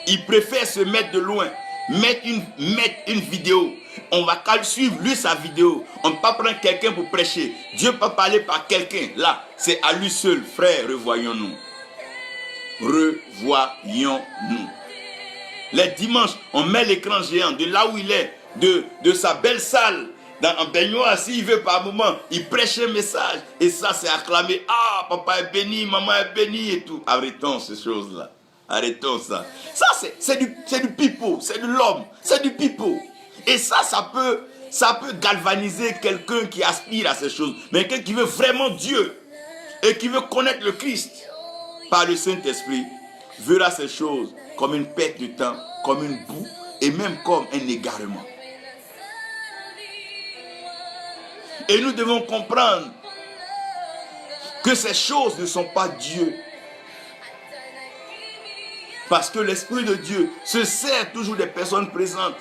Il préfère se mettre de loin, mettre une vidéo. On va suivre lui sa vidéo. On ne peut pas prendre quelqu'un pour prêcher. Dieu peut parler par quelqu'un. Là, c'est à lui seul. Frère, revoyons-nous. Revoyons-nous. Les dimanches, on met l'écran géant de là où il est, de sa belle salle. En baignoire, s'il veut par moment, il prêche un message. Et ça, c'est acclamé. Ah, papa est béni, maman est bénie et tout. Arrêtons ces choses-là. Arrêtons ça. Ça, c'est du pipeau. C'est de l'homme. C'est du pipeau. Et ça peut galvaniser quelqu'un qui aspire à ces choses. Mais quelqu'un qui veut vraiment Dieu et qui veut connaître le Christ par le Saint-Esprit verra ces choses comme une perte de temps, comme une boue et même comme un égarement. Et nous devons comprendre que ces choses ne sont pas Dieu. Parce que l'Esprit de Dieu se sert toujours des personnes présentes.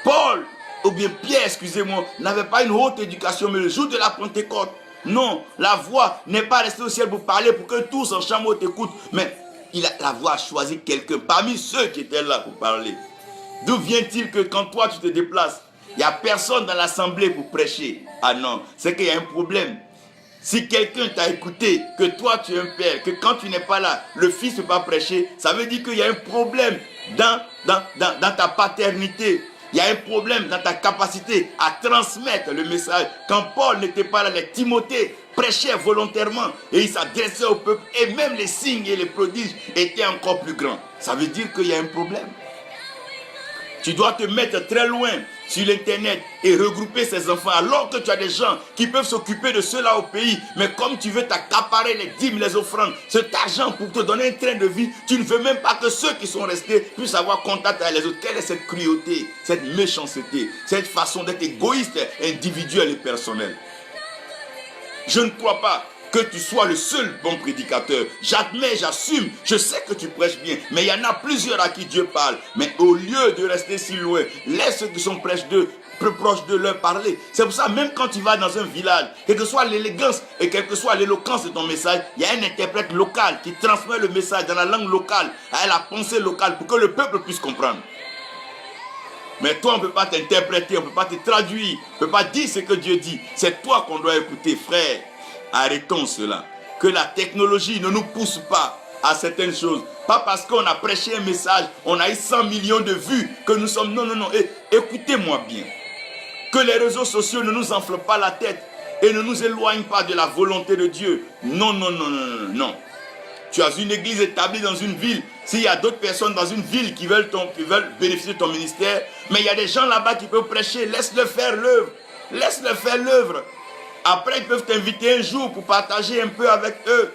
Paul, ou bien Pierre, excusez-moi, n'avait pas une haute éducation, mais le jour de la Pentecôte, non, la voix n'est pas restée au ciel pour parler, pour que tous en chambre t'écoutent, mais la voix a choisi quelqu'un parmi ceux qui étaient là pour parler. D'où vient-il que quand toi tu te déplaces, il n'y a personne dans l'assemblée pour prêcher? Ah non, c'est qu'il y a un problème. Si quelqu'un t'a écouté, que toi tu es un père, que quand tu n'es pas là, le fils ne peut pas prêcher, ça veut dire qu'il y a un problème dans ta paternité. Il y a un problème dans ta capacité à transmettre le message. Quand Paul n'était pas là, les Timothée prêchait volontairement et il s'adressait au peuple. Et même les signes et les prodiges étaient encore plus grands. Ça veut dire qu'il y a un problème. Tu dois te mettre très loin sur l'internet et regrouper ces enfants alors que tu as des gens qui peuvent s'occuper de cela au pays. Mais comme tu veux t'accaparer les dîmes, les offrandes, cet argent pour te donner un train de vie, tu ne veux même pas que ceux qui sont restés puissent avoir contact avec les autres. Quelle est cette cruauté, cette méchanceté, cette façon d'être égoïste, individuel et personnel? Je ne crois pas que tu sois le seul bon prédicateur. J'admets, j'assume, je sais que tu prêches bien, mais il y en a plusieurs à qui Dieu parle. Mais au lieu de rester si loin, laisse ceux qui sont proches de leur parler. C'est pour ça, même quand tu vas dans un village, quelle que soit l'élégance et quelle que soit l'éloquence de ton message, il y a un interprète local qui transmet le message dans la langue locale, à la pensée locale, pour que le peuple puisse comprendre. Mais toi, on ne peut pas t'interpréter, on ne peut pas te traduire, on ne peut pas dire ce que Dieu dit. C'est toi qu'on doit écouter, frère. Arrêtons cela. Que la technologie ne nous pousse pas à certaines choses. Pas parce qu'on a prêché un message, on a eu 100 millions de vues, que nous sommes... Non, non, non. Écoutez-moi bien. Que les réseaux sociaux ne nous enflent pas la tête et ne nous éloignent pas de la volonté de Dieu. Non, non, non, non, non, non. Tu as une église établie dans une ville. S'il y a d'autres personnes dans une ville qui veulent bénéficier de ton ministère, mais il y a des gens là-bas qui peuvent prêcher, laisse-le faire l'œuvre. Laisse-le faire l'œuvre. Après, ils peuvent t'inviter un jour pour partager un peu avec eux.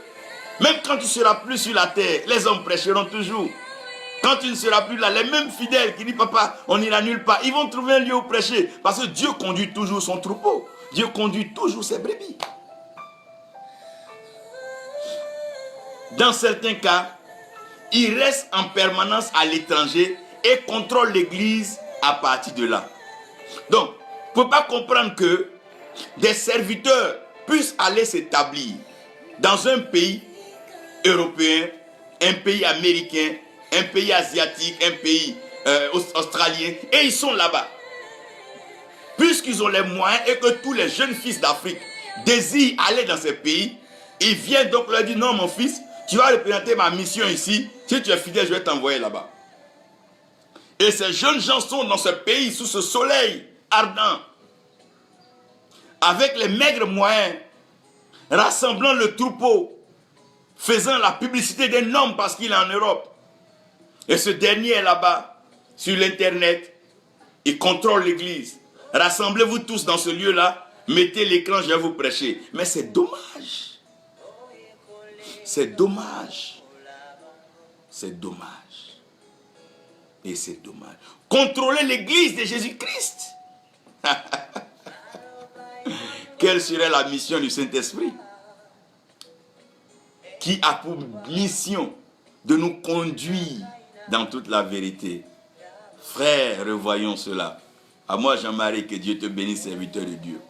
Même quand tu ne seras plus sur la terre, les hommes prêcheront toujours. Quand tu ne seras plus là, les mêmes fidèles qui disent, papa, on n'ira nulle part, ils vont trouver un lieu où prêcher. Parce que Dieu conduit toujours son troupeau. Dieu conduit toujours ses brebis. Dans certains cas, il reste en permanence à l'étranger et contrôle l'église à partir de là. Donc, il ne faut pas comprendre que des serviteurs puissent aller s'établir dans un pays européen, un pays américain, un pays asiatique, un pays australien, et ils sont là-bas. Puisqu'ils ont les moyens et que tous les jeunes fils d'Afrique désirent aller dans ces pays, ils viennent donc leur dire, non mon fils, tu vas représenter ma mission ici, si tu es fidèle, je vais t'envoyer là-bas. Et ces jeunes gens sont dans ce pays, sous ce soleil ardent, avec les maigres moyens, rassemblant le troupeau, faisant la publicité d'un homme parce qu'il est en Europe. Et ce dernier est là-bas, sur l'internet, il contrôle l'église. Rassemblez-vous tous dans ce lieu-là, mettez l'écran, je vais vous prêcher. Mais c'est dommage. C'est dommage. C'est dommage. Et c'est dommage. Contrôler l'église de Jésus-Christ. Quelle serait la mission du Saint-Esprit? Qui a pour mission de nous conduire dans toute la vérité. Frères, revoyons cela. À moi, Jean-Marie, que Dieu te bénisse, serviteur de Dieu.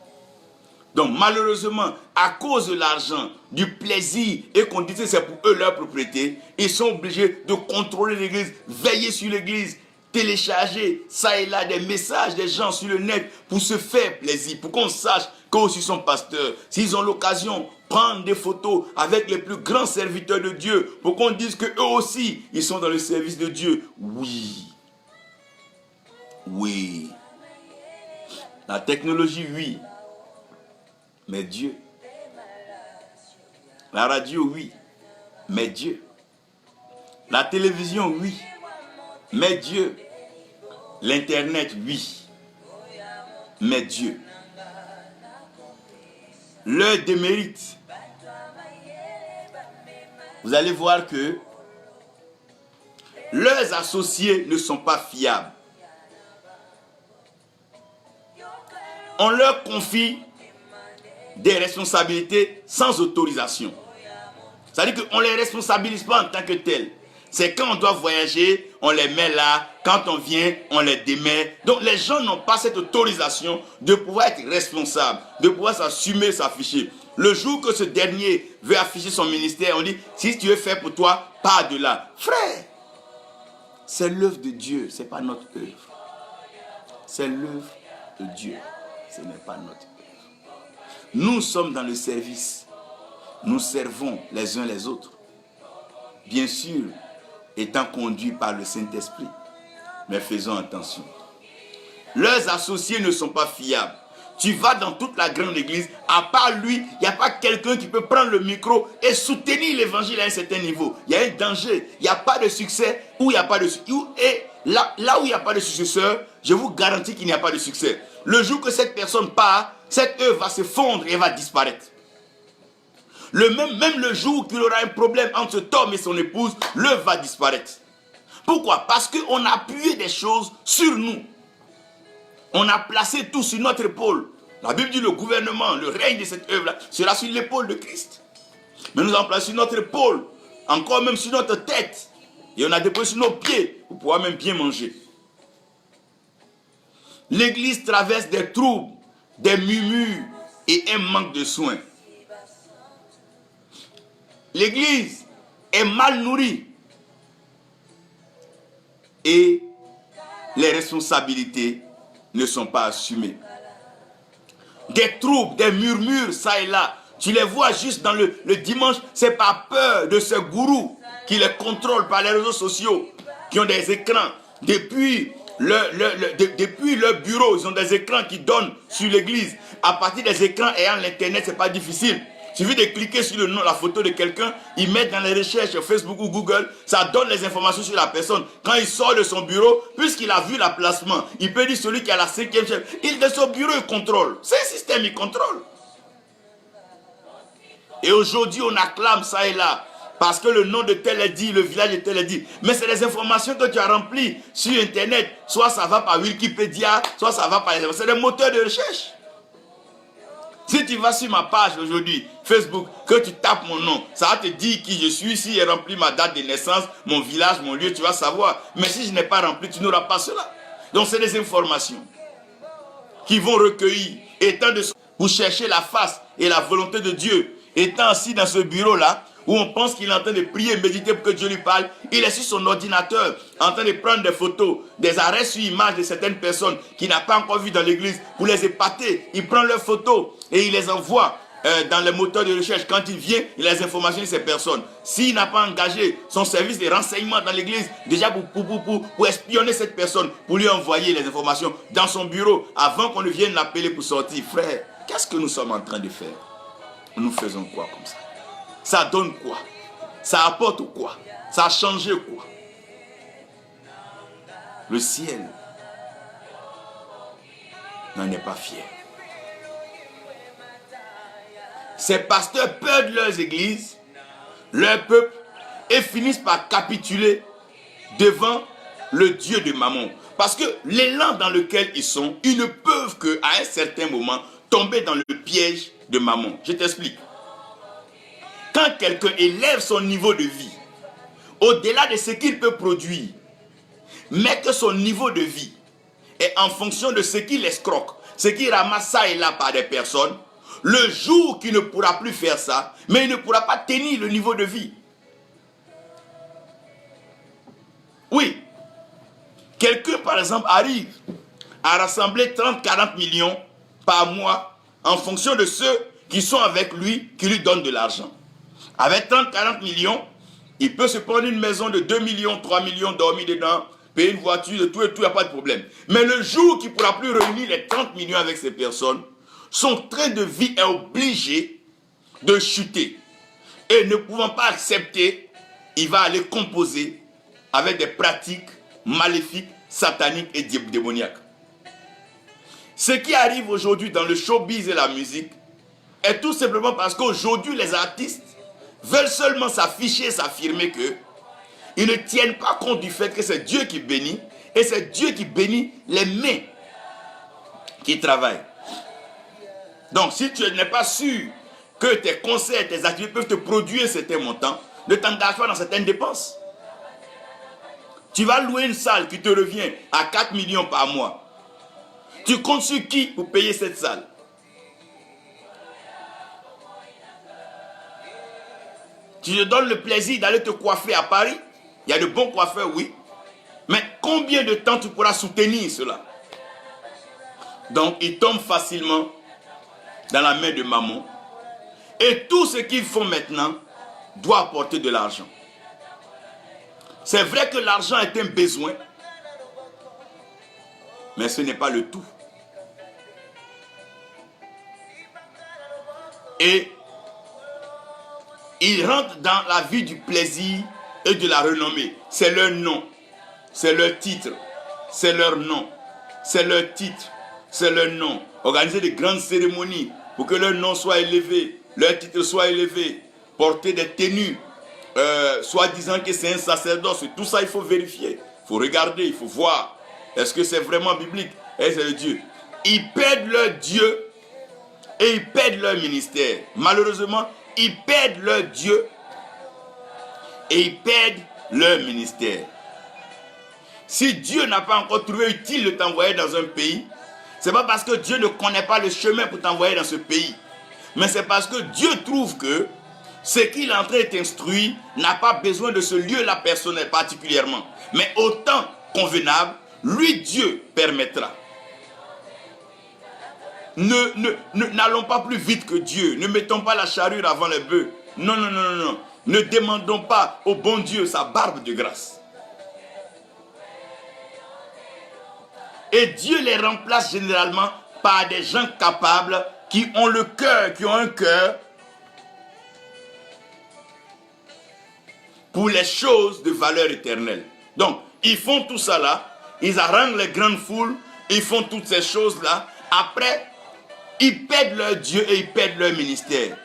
Donc, malheureusement, à cause de l'argent, du plaisir, et qu'on disait que c'est pour eux leur propriété, ils sont obligés de contrôler l'église, veiller sur l'église, télécharger ça et là des messages des gens sur le net pour se faire plaisir, pour qu'on sache qu'eux aussi sont pasteurs. S'ils ont l'occasion, prendre des photos avec les plus grands serviteurs de Dieu, pour qu'on dise qu'eux aussi, ils sont dans le service de Dieu. Oui. Oui. La technologie, oui. Mais Dieu. La radio, oui. Mais Dieu. La télévision, oui. Mais Dieu. L'internet, oui. Mais Dieu. Leur démérite. Vous allez voir que leurs associés ne sont pas fiables. On leur confie des responsabilités sans autorisation. C'est-à-dire qu'on ne les responsabilise pas en tant que tels. C'est quand on doit voyager, on les met là. Quand on vient, on les démet. Donc les gens n'ont pas cette autorisation de pouvoir être responsable, de pouvoir s'assumer, s'afficher. Le jour que ce dernier veut afficher son ministère, on dit, si tu veux faire pour toi, pars de là. Frère, c'est l'œuvre de Dieu, ce n'est pas notre œuvre. C'est l'œuvre de Dieu, ce n'est pas notre œuvre. Nous sommes dans le service. Nous servons les uns les autres. Bien sûr, étant conduits par le Saint-Esprit. Mais faisons attention. Leurs associés ne sont pas fiables. Tu vas dans toute la grande église, à part lui, il n'y a pas quelqu'un qui peut prendre le micro et soutenir l'évangile à un certain niveau. Il y a un danger. Il n'y a pas de succès où il n'y a pas de succès. Et là où il n'y a pas de successeur, je vous garantis qu'il n'y a pas de succès. Le jour que cette personne part, cette œuvre va se fondre et va disparaître. Même le jour qu'il aura un problème entre cet homme et son épouse, l'œuvre va disparaître. Pourquoi? Parce qu'on a appuyé des choses sur nous. On a placé tout sur notre épaule. La Bible dit le gouvernement, le règne de cette œuvre-là sera sur l'épaule de Christ. Mais nous avons placé sur notre épaule, encore même sur notre tête. Et on a déposé sur nos pieds pour pouvoir même bien manger. L'église traverse des troubles, des murmures et un manque de soins. L'église est mal nourrie. Et les responsabilités ne sont pas assumées. Des troubles, des murmures, ça et là. Tu les vois juste dans le dimanche. C'est par peur de ce gourou qui les contrôle par les réseaux sociaux, qui ont des écrans. Depuis leur bureau, ils ont des écrans qui donnent sur l'église. À partir des écrans ayant l'internet, c'est pas difficile. Il suffit de cliquer sur le nom, la photo de quelqu'un, ils mettent dans les recherches Facebook ou Google, ça donne les informations sur la personne. Quand il sort de son bureau, puisqu'il a vu l'emplacement, il peut dire celui qui a la 5e chef. Il de son bureau, il contrôle. C'est un système, il contrôle. Et aujourd'hui, on acclame ça et là. Parce que le nom de tel est dit, le village de tel est dit. Mais c'est les informations que tu as remplies sur Internet. Soit ça va par Wikipédia, soit ça va par... C'est des moteurs de recherche. Si tu vas sur ma page aujourd'hui, Facebook, que tu tapes mon nom, ça va te dire qui je suis, si j'ai rempli ma date de naissance, mon village, mon lieu, tu vas savoir. Mais si je n'ai pas rempli, tu n'auras pas cela. Donc c'est des informations qui vont recueillir, pour chercher la face et la volonté de Dieu. Étant assis dans ce bureau-là, où on pense qu'il est en train de prier, méditer pour que Dieu lui parle, il est sur son ordinateur, en train de prendre des photos, des arrêts sur image de certaines personnes qu'il n'a pas encore vues dans l'église, pour les épater. Il prend leurs photos et il les envoie dans les moteurs de recherche. Quand il vient, il a les informations de ces personnes. S'il n'a pas engagé son service de renseignement dans l'église, déjà pour espionner cette personne, pour lui envoyer les informations dans son bureau, avant qu'on ne vienne l'appeler pour sortir. Frère, qu'est-ce que nous sommes en train de faire? Nous faisons quoi comme ça? Ça donne quoi? Ça apporte quoi? Ça a changé quoi? Le ciel n'en est pas fier. Ces pasteurs perdent leurs églises, leur peuple, et finissent par capituler devant le Dieu de Mammon. Parce que l'élan dans lequel ils sont, ils ne peuvent qu'à un certain moment tomber dans le piège de Mammon. Je t'explique. Quand quelqu'un élève son niveau de vie au-delà de ce qu'il peut produire, mais que son niveau de vie est en fonction de ce qu'il escroque, ce qu'il ramasse ça et là par des personnes, le jour qu'il ne pourra plus faire ça, mais il ne pourra pas tenir le niveau de vie. Oui, quelqu'un par exemple arrive à rassembler 30-40 millions par mois en fonction de ceux qui sont avec lui, qui lui donnent de l'argent. Avec 30-40 millions, il peut se prendre une maison de 2 millions, 3 millions, dormir dedans, payer une voiture, de tout et tout, il n'y a pas de problème. Mais le jour qu'il ne pourra plus réunir les 30 millions avec ces personnes, son train de vie est obligé de chuter. Et ne pouvant pas accepter, il va aller composer avec des pratiques maléfiques, sataniques et démoniaques. Ce qui arrive aujourd'hui dans le showbiz et la musique est tout simplement parce qu'aujourd'hui les artistes veulent seulement s'afficher, s'affirmer que ils ne tiennent pas compte du fait que c'est Dieu qui bénit et c'est Dieu qui bénit les mains qui travaillent. Donc si tu n'es pas sûr que tes concerts, tes activités peuvent te produire certains montants, ne t'engage pas dans certaines dépenses. Tu vas louer une salle qui te revient à 4 millions par mois. Tu comptes sur qui pour payer cette salle? Tu te donnes le plaisir d'aller te coiffer à Paris. Il y a de bons coiffeurs, oui. Mais combien de temps tu pourras soutenir cela? Donc, ils tombent facilement dans la main de maman. Et tout ce qu'ils font maintenant doit apporter de l'argent. C'est vrai que l'argent est un besoin, mais ce n'est pas le tout. Et ils rentrent dans la vie du plaisir et de la renommée. C'est leur nom, c'est leur titre, c'est leur nom, c'est leur titre, c'est leur nom. Organiser de grandes cérémonies pour que leur nom soit élevé, leur titre soit élevé, porter des tenues, soi-disant que c'est un sacerdoce. Tout ça, il faut vérifier, il faut regarder, il faut voir. Est-ce que c'est vraiment biblique? Est-ce que c'est le Dieu? Ils perdent leur Dieu et ils perdent leur ministère. Malheureusement, ils perdent leur Dieu et ils perdent leur ministère. Si Dieu n'a pas encore trouvé utile de t'envoyer dans un pays, ce n'est pas parce que Dieu ne connaît pas le chemin pour t'envoyer dans ce pays, mais c'est parce que Dieu trouve que ce qu'il est en train de t'instruire n'a pas besoin de ce lieu-là personnel particulièrement. Mais au temps convenable, lui, Dieu, permettra. N'allons pas plus vite que Dieu. Ne mettons pas la charrue avant les bœufs. Non, non, non, non, non. Ne demandons pas au bon Dieu sa barbe de grâce. Et Dieu les remplace généralement par des gens capables qui ont le cœur, qui ont un cœur pour les choses de valeur éternelle. Donc, ils font tout ça là, ils arrangent les grandes foules, ils font toutes ces choses-là. Après, ils perdent leur Dieu et ils perdent leur ministère.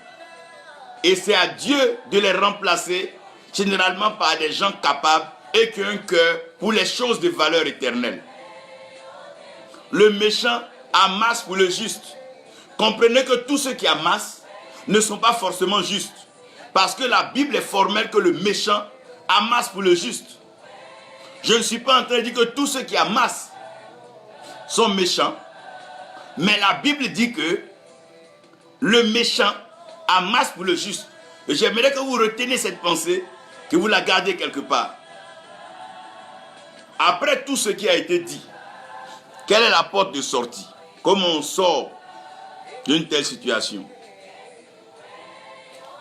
Et c'est à Dieu de les remplacer, généralement par des gens capables et qui ont un cœur pour les choses de valeur éternelle. Le méchant amasse pour le juste. Comprenez que tous ceux qui amassent ne sont pas forcément justes. Parce que la Bible est formelle que le méchant amasse pour le juste. Je ne suis pas en train de dire que tous ceux qui amassent sont méchants. Mais la Bible dit que le méchant amasse pour le juste. Et j'aimerais que vous reteniez cette pensée, que vous la gardez quelque part. Après tout ce qui a été dit, quelle est la porte de sortie? Comment on sort d'une telle situation?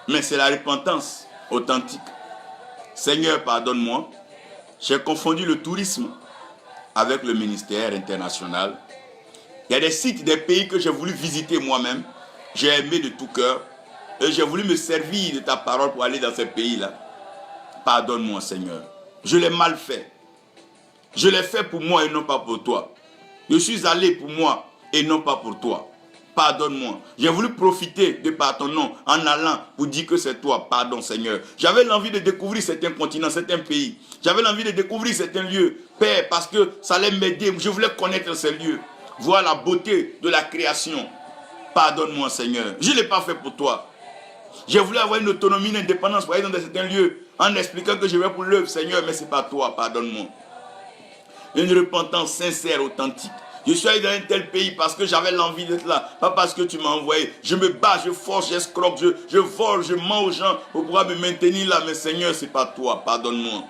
Mais c'est la repentance authentique. Seigneur, pardonne-moi. J'ai confondu le tourisme avec le ministère international. Il y a des sites, des pays que j'ai voulu visiter moi-même. J'ai aimé de tout cœur. Et j'ai voulu me servir de ta parole pour aller dans ces pays-là. Pardonne-moi, Seigneur. Je l'ai mal fait. Je l'ai fait pour moi et non pas pour toi. Je suis allé pour moi et non pas pour toi. Pardonne-moi. J'ai voulu profiter de par ton nom en allant pour dire que c'est toi. Pardon, Seigneur. J'avais l'envie de découvrir certains continents, certains pays. J'avais l'envie de découvrir certains lieux. Père, parce que ça allait m'aider. Je voulais connaître ces lieux. Voir la beauté de la création. Pardonne-moi, Seigneur. Je ne l'ai pas fait pour toi. J'ai voulu avoir une autonomie, une indépendance pour aller dans certains lieux en expliquant que je vais pour l'œuvre, Seigneur, mais ce n'est pas toi. Pardonne-moi. Une repentance sincère, authentique. Je suis allé dans un tel pays parce que j'avais l'envie d'être là. Pas parce que tu m'as envoyé. Je me bats, je force, j'escroque, je vole, je mens aux gens pour pouvoir me maintenir là. Mais Seigneur, ce n'est pas toi. Pardonne-moi.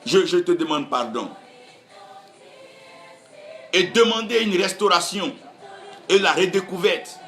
Je te demande pardon. Et demander une restauration et la redécouverte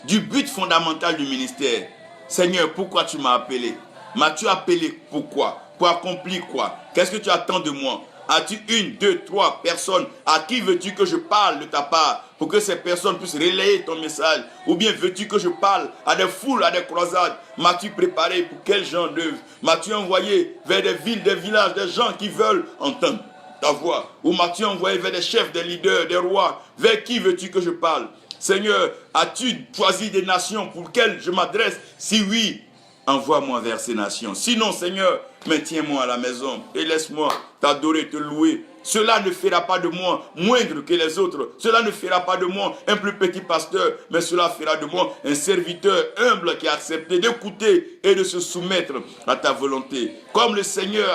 du but fondamental du ministère. Seigneur, pourquoi tu m'as appelé? M'as-tu appelé pourquoi? Pour accomplir quoi? Qu'est-ce que tu attends de moi? As-tu 1, 2, 3 personnes à qui veux-tu que je parle de ta part pour que ces personnes puissent relayer ton message? Ou bien veux-tu que je parle à des foules, à des croisades? M'as-tu préparé pour quel genre d'œuvre? M'as-tu envoyé vers des villes, des villages, des gens qui veulent entendre ta voix? Ou m'as-tu envoyé vers des chefs, des leaders, des rois? Vers qui veux-tu que je parle? Seigneur, as-tu choisi des nations pour lesquelles je m'adresse? Si oui, envoie-moi vers ces nations. Sinon, Seigneur, maintiens-moi à la maison et laisse-moi t'adorer, te louer. Cela ne fera pas de moi moindre que les autres. Cela ne fera pas de moi un plus petit pasteur, mais cela fera de moi un serviteur humble qui a accepté d'écouter et de se soumettre à ta volonté. Comme le Seigneur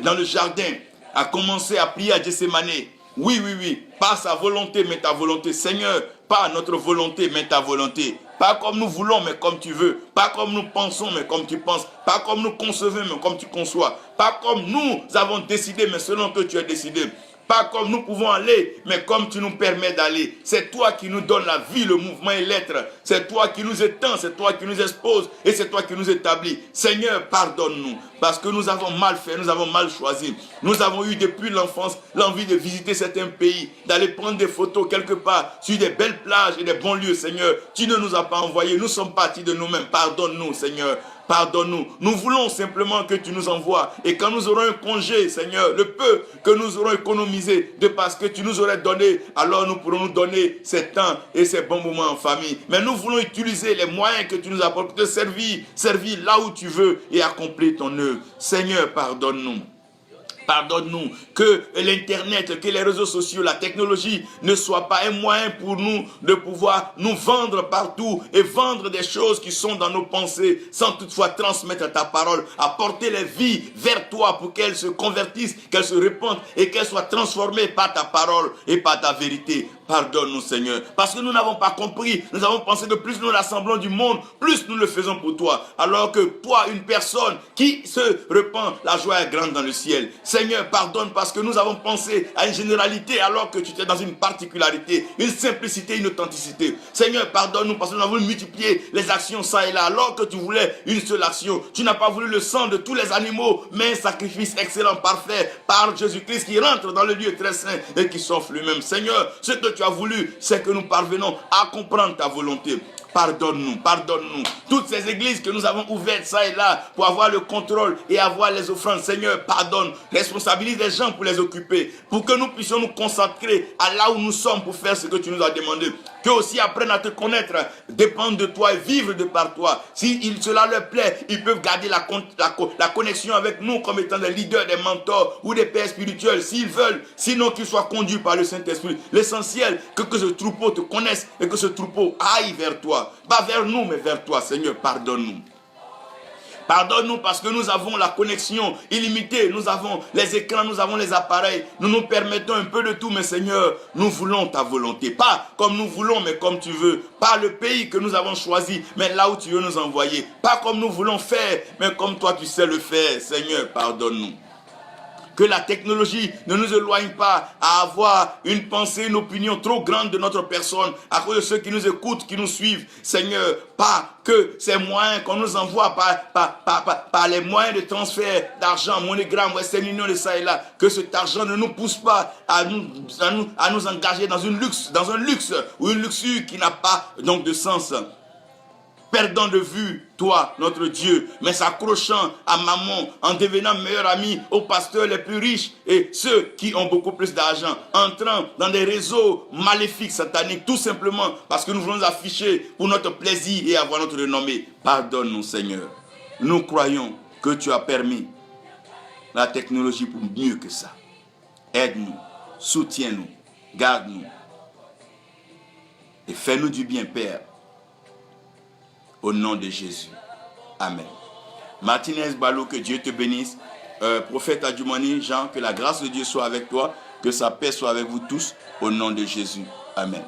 dans le jardin a commencé à prier à Gethsemane. Oui, oui, oui, pas sa volonté, mais ta volonté. Seigneur, pas notre volonté, mais ta volonté. Pas comme nous voulons, mais comme tu veux. Pas comme nous pensons, mais comme tu penses. Pas comme nous concevons, mais comme tu conçois. Pas comme nous avons décidé, mais selon que tu as décidé. Pas comme nous pouvons aller, mais comme tu nous permets d'aller. C'est toi qui nous donnes la vie, le mouvement et l'être. C'est toi qui nous étends, c'est toi qui nous exposes et c'est toi qui nous établis. Seigneur, pardonne-nous parce que nous avons mal fait, nous avons mal choisi. Nous avons eu depuis l'enfance l'envie de visiter certains pays, d'aller prendre des photos quelque part sur des belles plages et des bons lieux, Seigneur. Tu ne nous as pas envoyés, nous sommes partis de nous-mêmes. Pardonne-nous, Seigneur. Pardonne-nous. Nous voulons simplement que tu nous envoies. Et quand nous aurons un congé, Seigneur, le peu que nous aurons économisé de parce que tu nous aurais donné, alors nous pourrons nous donner ces temps et ces bons moments en famille. Mais nous voulons utiliser les moyens que tu nous apportes pour te servir là où tu veux et accomplir ton œuvre. Seigneur, pardonne-nous. Pardonne-nous que l'Internet, que les réseaux sociaux, la technologie ne soient pas un moyen pour nous de pouvoir nous vendre partout et vendre des choses qui sont dans nos pensées sans toutefois transmettre ta parole, apporter les vies vers toi pour qu'elles se convertissent, qu'elles se répandent et qu'elles soient transformées par ta parole et par ta vérité. Pardonne-nous, Seigneur, parce que nous n'avons pas compris. Nous avons pensé que plus nous rassemblons du monde, plus nous le faisons pour toi. Alors que toi, une personne qui se repent, la joie est grande dans le ciel. Seigneur, pardonne parce que nous avons pensé à une généralité alors que tu étais dans une particularité, une simplicité, une authenticité. Seigneur, pardonne-nous parce que nous avons voulu multiplier les actions ça et là alors que tu voulais une seule action. Tu n'as pas voulu le sang de tous les animaux, mais un sacrifice excellent, parfait, par Jésus-Christ qui rentre dans le lieu très saint et qui s'offre lui-même. Seigneur, ce que tu as voulu, c'est que nous parvenons à comprendre ta volonté. Pardonne-nous, pardonne-nous. Toutes ces églises que nous avons ouvertes ça et là pour avoir le contrôle et avoir les offrandes, Seigneur, pardonne. Responsabilise les gens pour les occuper, pour que nous puissions nous consacrer à là où nous sommes pour faire ce que tu nous as demandé. Que aussi apprennent à te connaître, dépendre de toi et vivre de par toi. Si cela leur plaît, ils peuvent garder la connexion avec nous comme étant des leaders, des mentors ou des pères spirituels s'ils veulent. Sinon qu'ils soient conduits par le Saint-Esprit. L'essentiel, que ce troupeau te connaisse et que ce troupeau aille vers toi. Pas vers nous, mais vers toi. Seigneur, pardonne-nous. Pardonne-nous parce que nous avons la connexion illimitée, nous avons les écrans, nous avons les appareils, nous nous permettons un peu de tout, mais Seigneur, nous voulons ta volonté. Pas comme nous voulons, mais comme tu veux. Pas le pays que nous avons choisi, mais là où tu veux nous envoyer. Pas comme nous voulons faire, mais comme toi tu sais le faire. Seigneur, pardonne-nous. Que la technologie ne nous éloigne pas à avoir une pensée, une opinion trop grande de notre personne à cause de ceux qui nous écoutent, qui nous suivent. Seigneur, pas que ces moyens qu'on nous envoie par les moyens de transfert d'argent, MoneyGram, Western Union et ça et là, que cet argent ne nous pousse pas à nous engager dans un luxe ou une luxure qui n'a pas donc de sens. Perdant de vue, toi, notre Dieu, mais s'accrochant à maman, en devenant meilleur ami aux pasteurs les plus riches et ceux qui ont beaucoup plus d'argent, entrant dans des réseaux maléfiques, sataniques, tout simplement parce que nous voulons afficher pour notre plaisir et avoir notre renommée. Pardonne-nous, Seigneur. Nous croyons que tu as permis la technologie pour mieux que ça. Aide-nous, soutiens-nous, garde-nous et fais-nous du bien, Père. Au nom de Jésus. Amen. Martinez Balo, que Dieu te bénisse. Prophète Adjumani, Jean, que la grâce de Dieu soit avec toi, que sa paix soit avec vous tous. Au nom de Jésus. Amen.